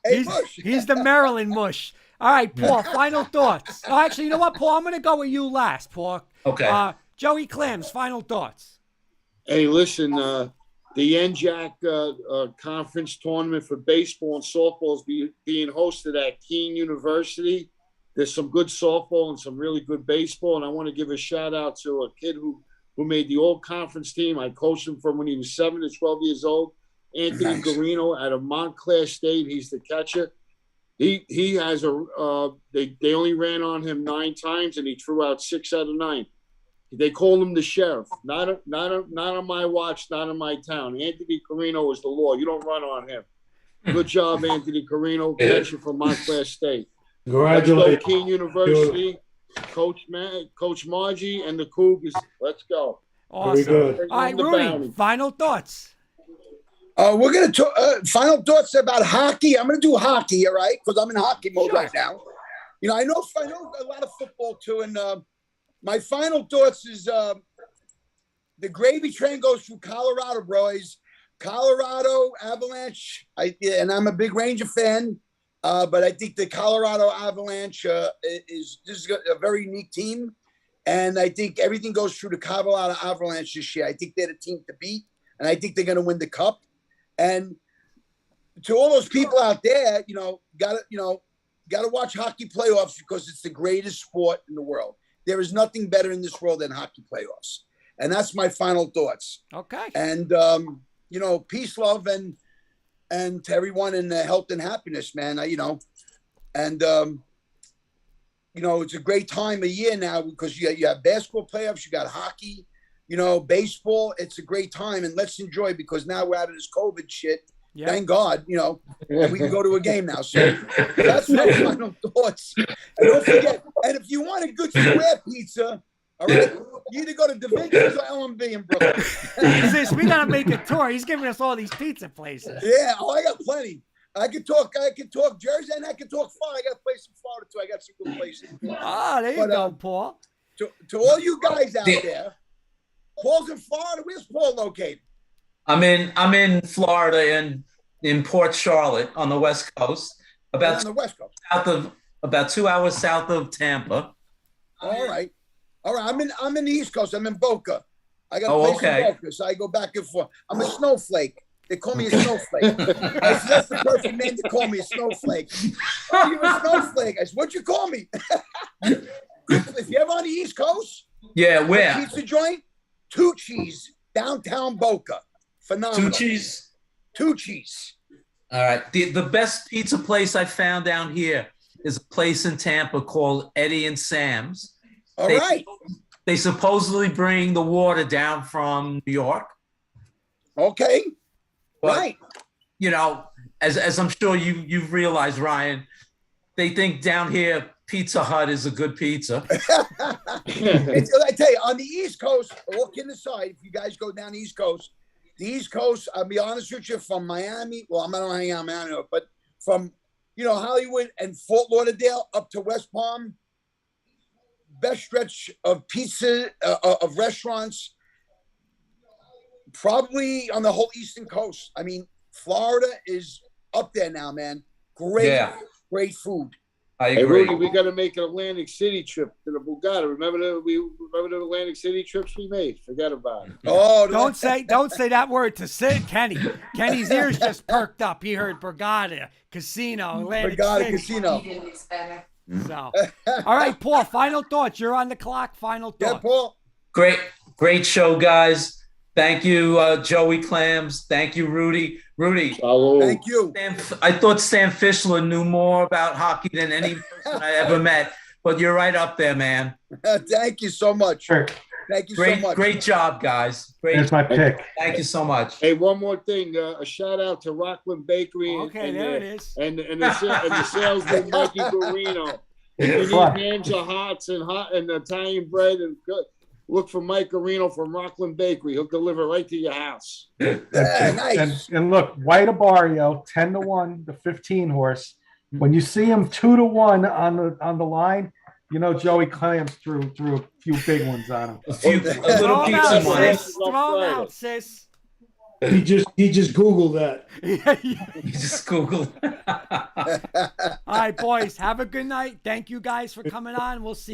Hey, he's the Maryland mush. All right, Paul, final thoughts. Oh, actually, you know what, Paul? I'm going to go with you last, Paul. Okay. Joey Clams, final thoughts. Hey, listen, the NJAC conference tournament for baseball and softball is being hosted at Keene University. There's some good softball and some really good baseball, and I want to give a shout out to a kid who made the all-conference team. I coached him from when he was 7 to 12 years old. Anthony Garino out of Montclair State. He's the catcher. He has they only ran on him 9 times, and he threw out 6 out of 9. They call him the sheriff. Not on my watch, not in my town. Anthony Carino is the law. You don't run on him. Good job, Anthony Carino, catcher from Montclair State. Congratulations. Let's go, Keene University. Coach Margie and the Cougars. Let's go. Awesome. Very good. All right, Rudy, final thoughts. We're going to final thoughts about hockey. I'm going to do hockey, all right, because I'm in hockey mode right now. You know, I know a lot of football too, and my final thoughts is the gravy train goes through Colorado, boys. Colorado Avalanche, and I'm a big Ranger fan. But I think the Colorado Avalanche is a very unique team. And I think everything goes through the Colorado Avalanche this year. I think they're the team to beat, and I think they're going to win the cup. And to all those people out there, got to watch hockey playoffs because it's the greatest sport in the world. There is nothing better in this world than hockey playoffs. And that's my final thoughts. Okay. And, peace, love, and to everyone in health and happiness, man. It's a great time of year now because you have basketball playoffs, you got hockey, baseball. It's a great time, and let's enjoy because now we're out of this COVID shit. Yep. Thank God, and we can go to a game now. So that's my final thoughts. And don't forget, and if you want a good square pizza, all right, you either go to Da Vinci's or L&B in Brooklyn. We gotta make a tour. He's giving us all these pizza places. Yeah, I got plenty. I could talk Jersey, and I could talk Florida. I got a place in Florida too. I got some good places. There you go, Paul. To all you guys out there, Paul's in Florida. Where's Paul located? I'm in Florida in Port Charlotte on the West Coast. On the West Coast. About 2 hours south of Tampa. All right. I'm in the East Coast. I'm in Boca. I got a place in Boca, so I go back and forth. I'm a snowflake. They call me a snowflake. That's the perfect name to call me, a snowflake. Oh, you're a snowflake. I said, what'd you call me? If you're ever on the East Coast, Yeah, where? pizza joint, Tucci's, downtown Boca. Phenomenal. Tucci's? Tucci's. All right. The best pizza place I found down here is a place in Tampa called Eddie and Sam's. All right. They supposedly bring the water down from New York. Okay. But, Right. you know, as I'm sure you've realized, Ryan, they think down here Pizza Hut is a good pizza. I tell you, on the East Coast, all kidding aside, if you guys go down the East Coast, I'll be honest with you, from Miami, well, I'm not hanging out in Miami, but from, Hollywood and Fort Lauderdale up to West Palm, best stretch of pizza, of restaurants, probably on the whole Eastern Coast. I mean, Florida is up there now, man. Great food. I Hey, agree. Rudy, we got to make an Atlantic City trip to the Bugatti. Remember the Atlantic City trips we made? Forget about it. Oh, Don't say that word to Kenny. Kenny's ears just perked up. He heard Borgata Casino, Atlantic Borgata City. Casino. So, all right, Paul. Final thoughts. You're on the clock. Final Yeah, thoughts. Paul. Great show, guys. Thank you, Joey Clams. Thank you, Rudy. Rudy, Salud. Thank you. I thought Stan Fischler knew more about hockey than any person I ever met, but you're right up there, man. Thank you so much. Sure. Thank you so much. Great job, guys. There's my pick. Thank you so much. Hey, one more thing. A shout out to Rockland Bakery. Okay, there it is. And the salesman, Mikey Guarino. If you need hams or hots and Italian bread, and look for Mike Guarino from Rockland Bakery. He'll deliver right to your house. Yeah, nice. And look, White Abario, 10-1, the 15 horse. When you see him 2-1 on the line, Joey Clams threw a few big ones on him. A little Throw him pizza out, money. sis. Throw him out, sis. He just Googled that. You just Google. All right, boys. Have a good night. Thank you guys for coming on. We'll see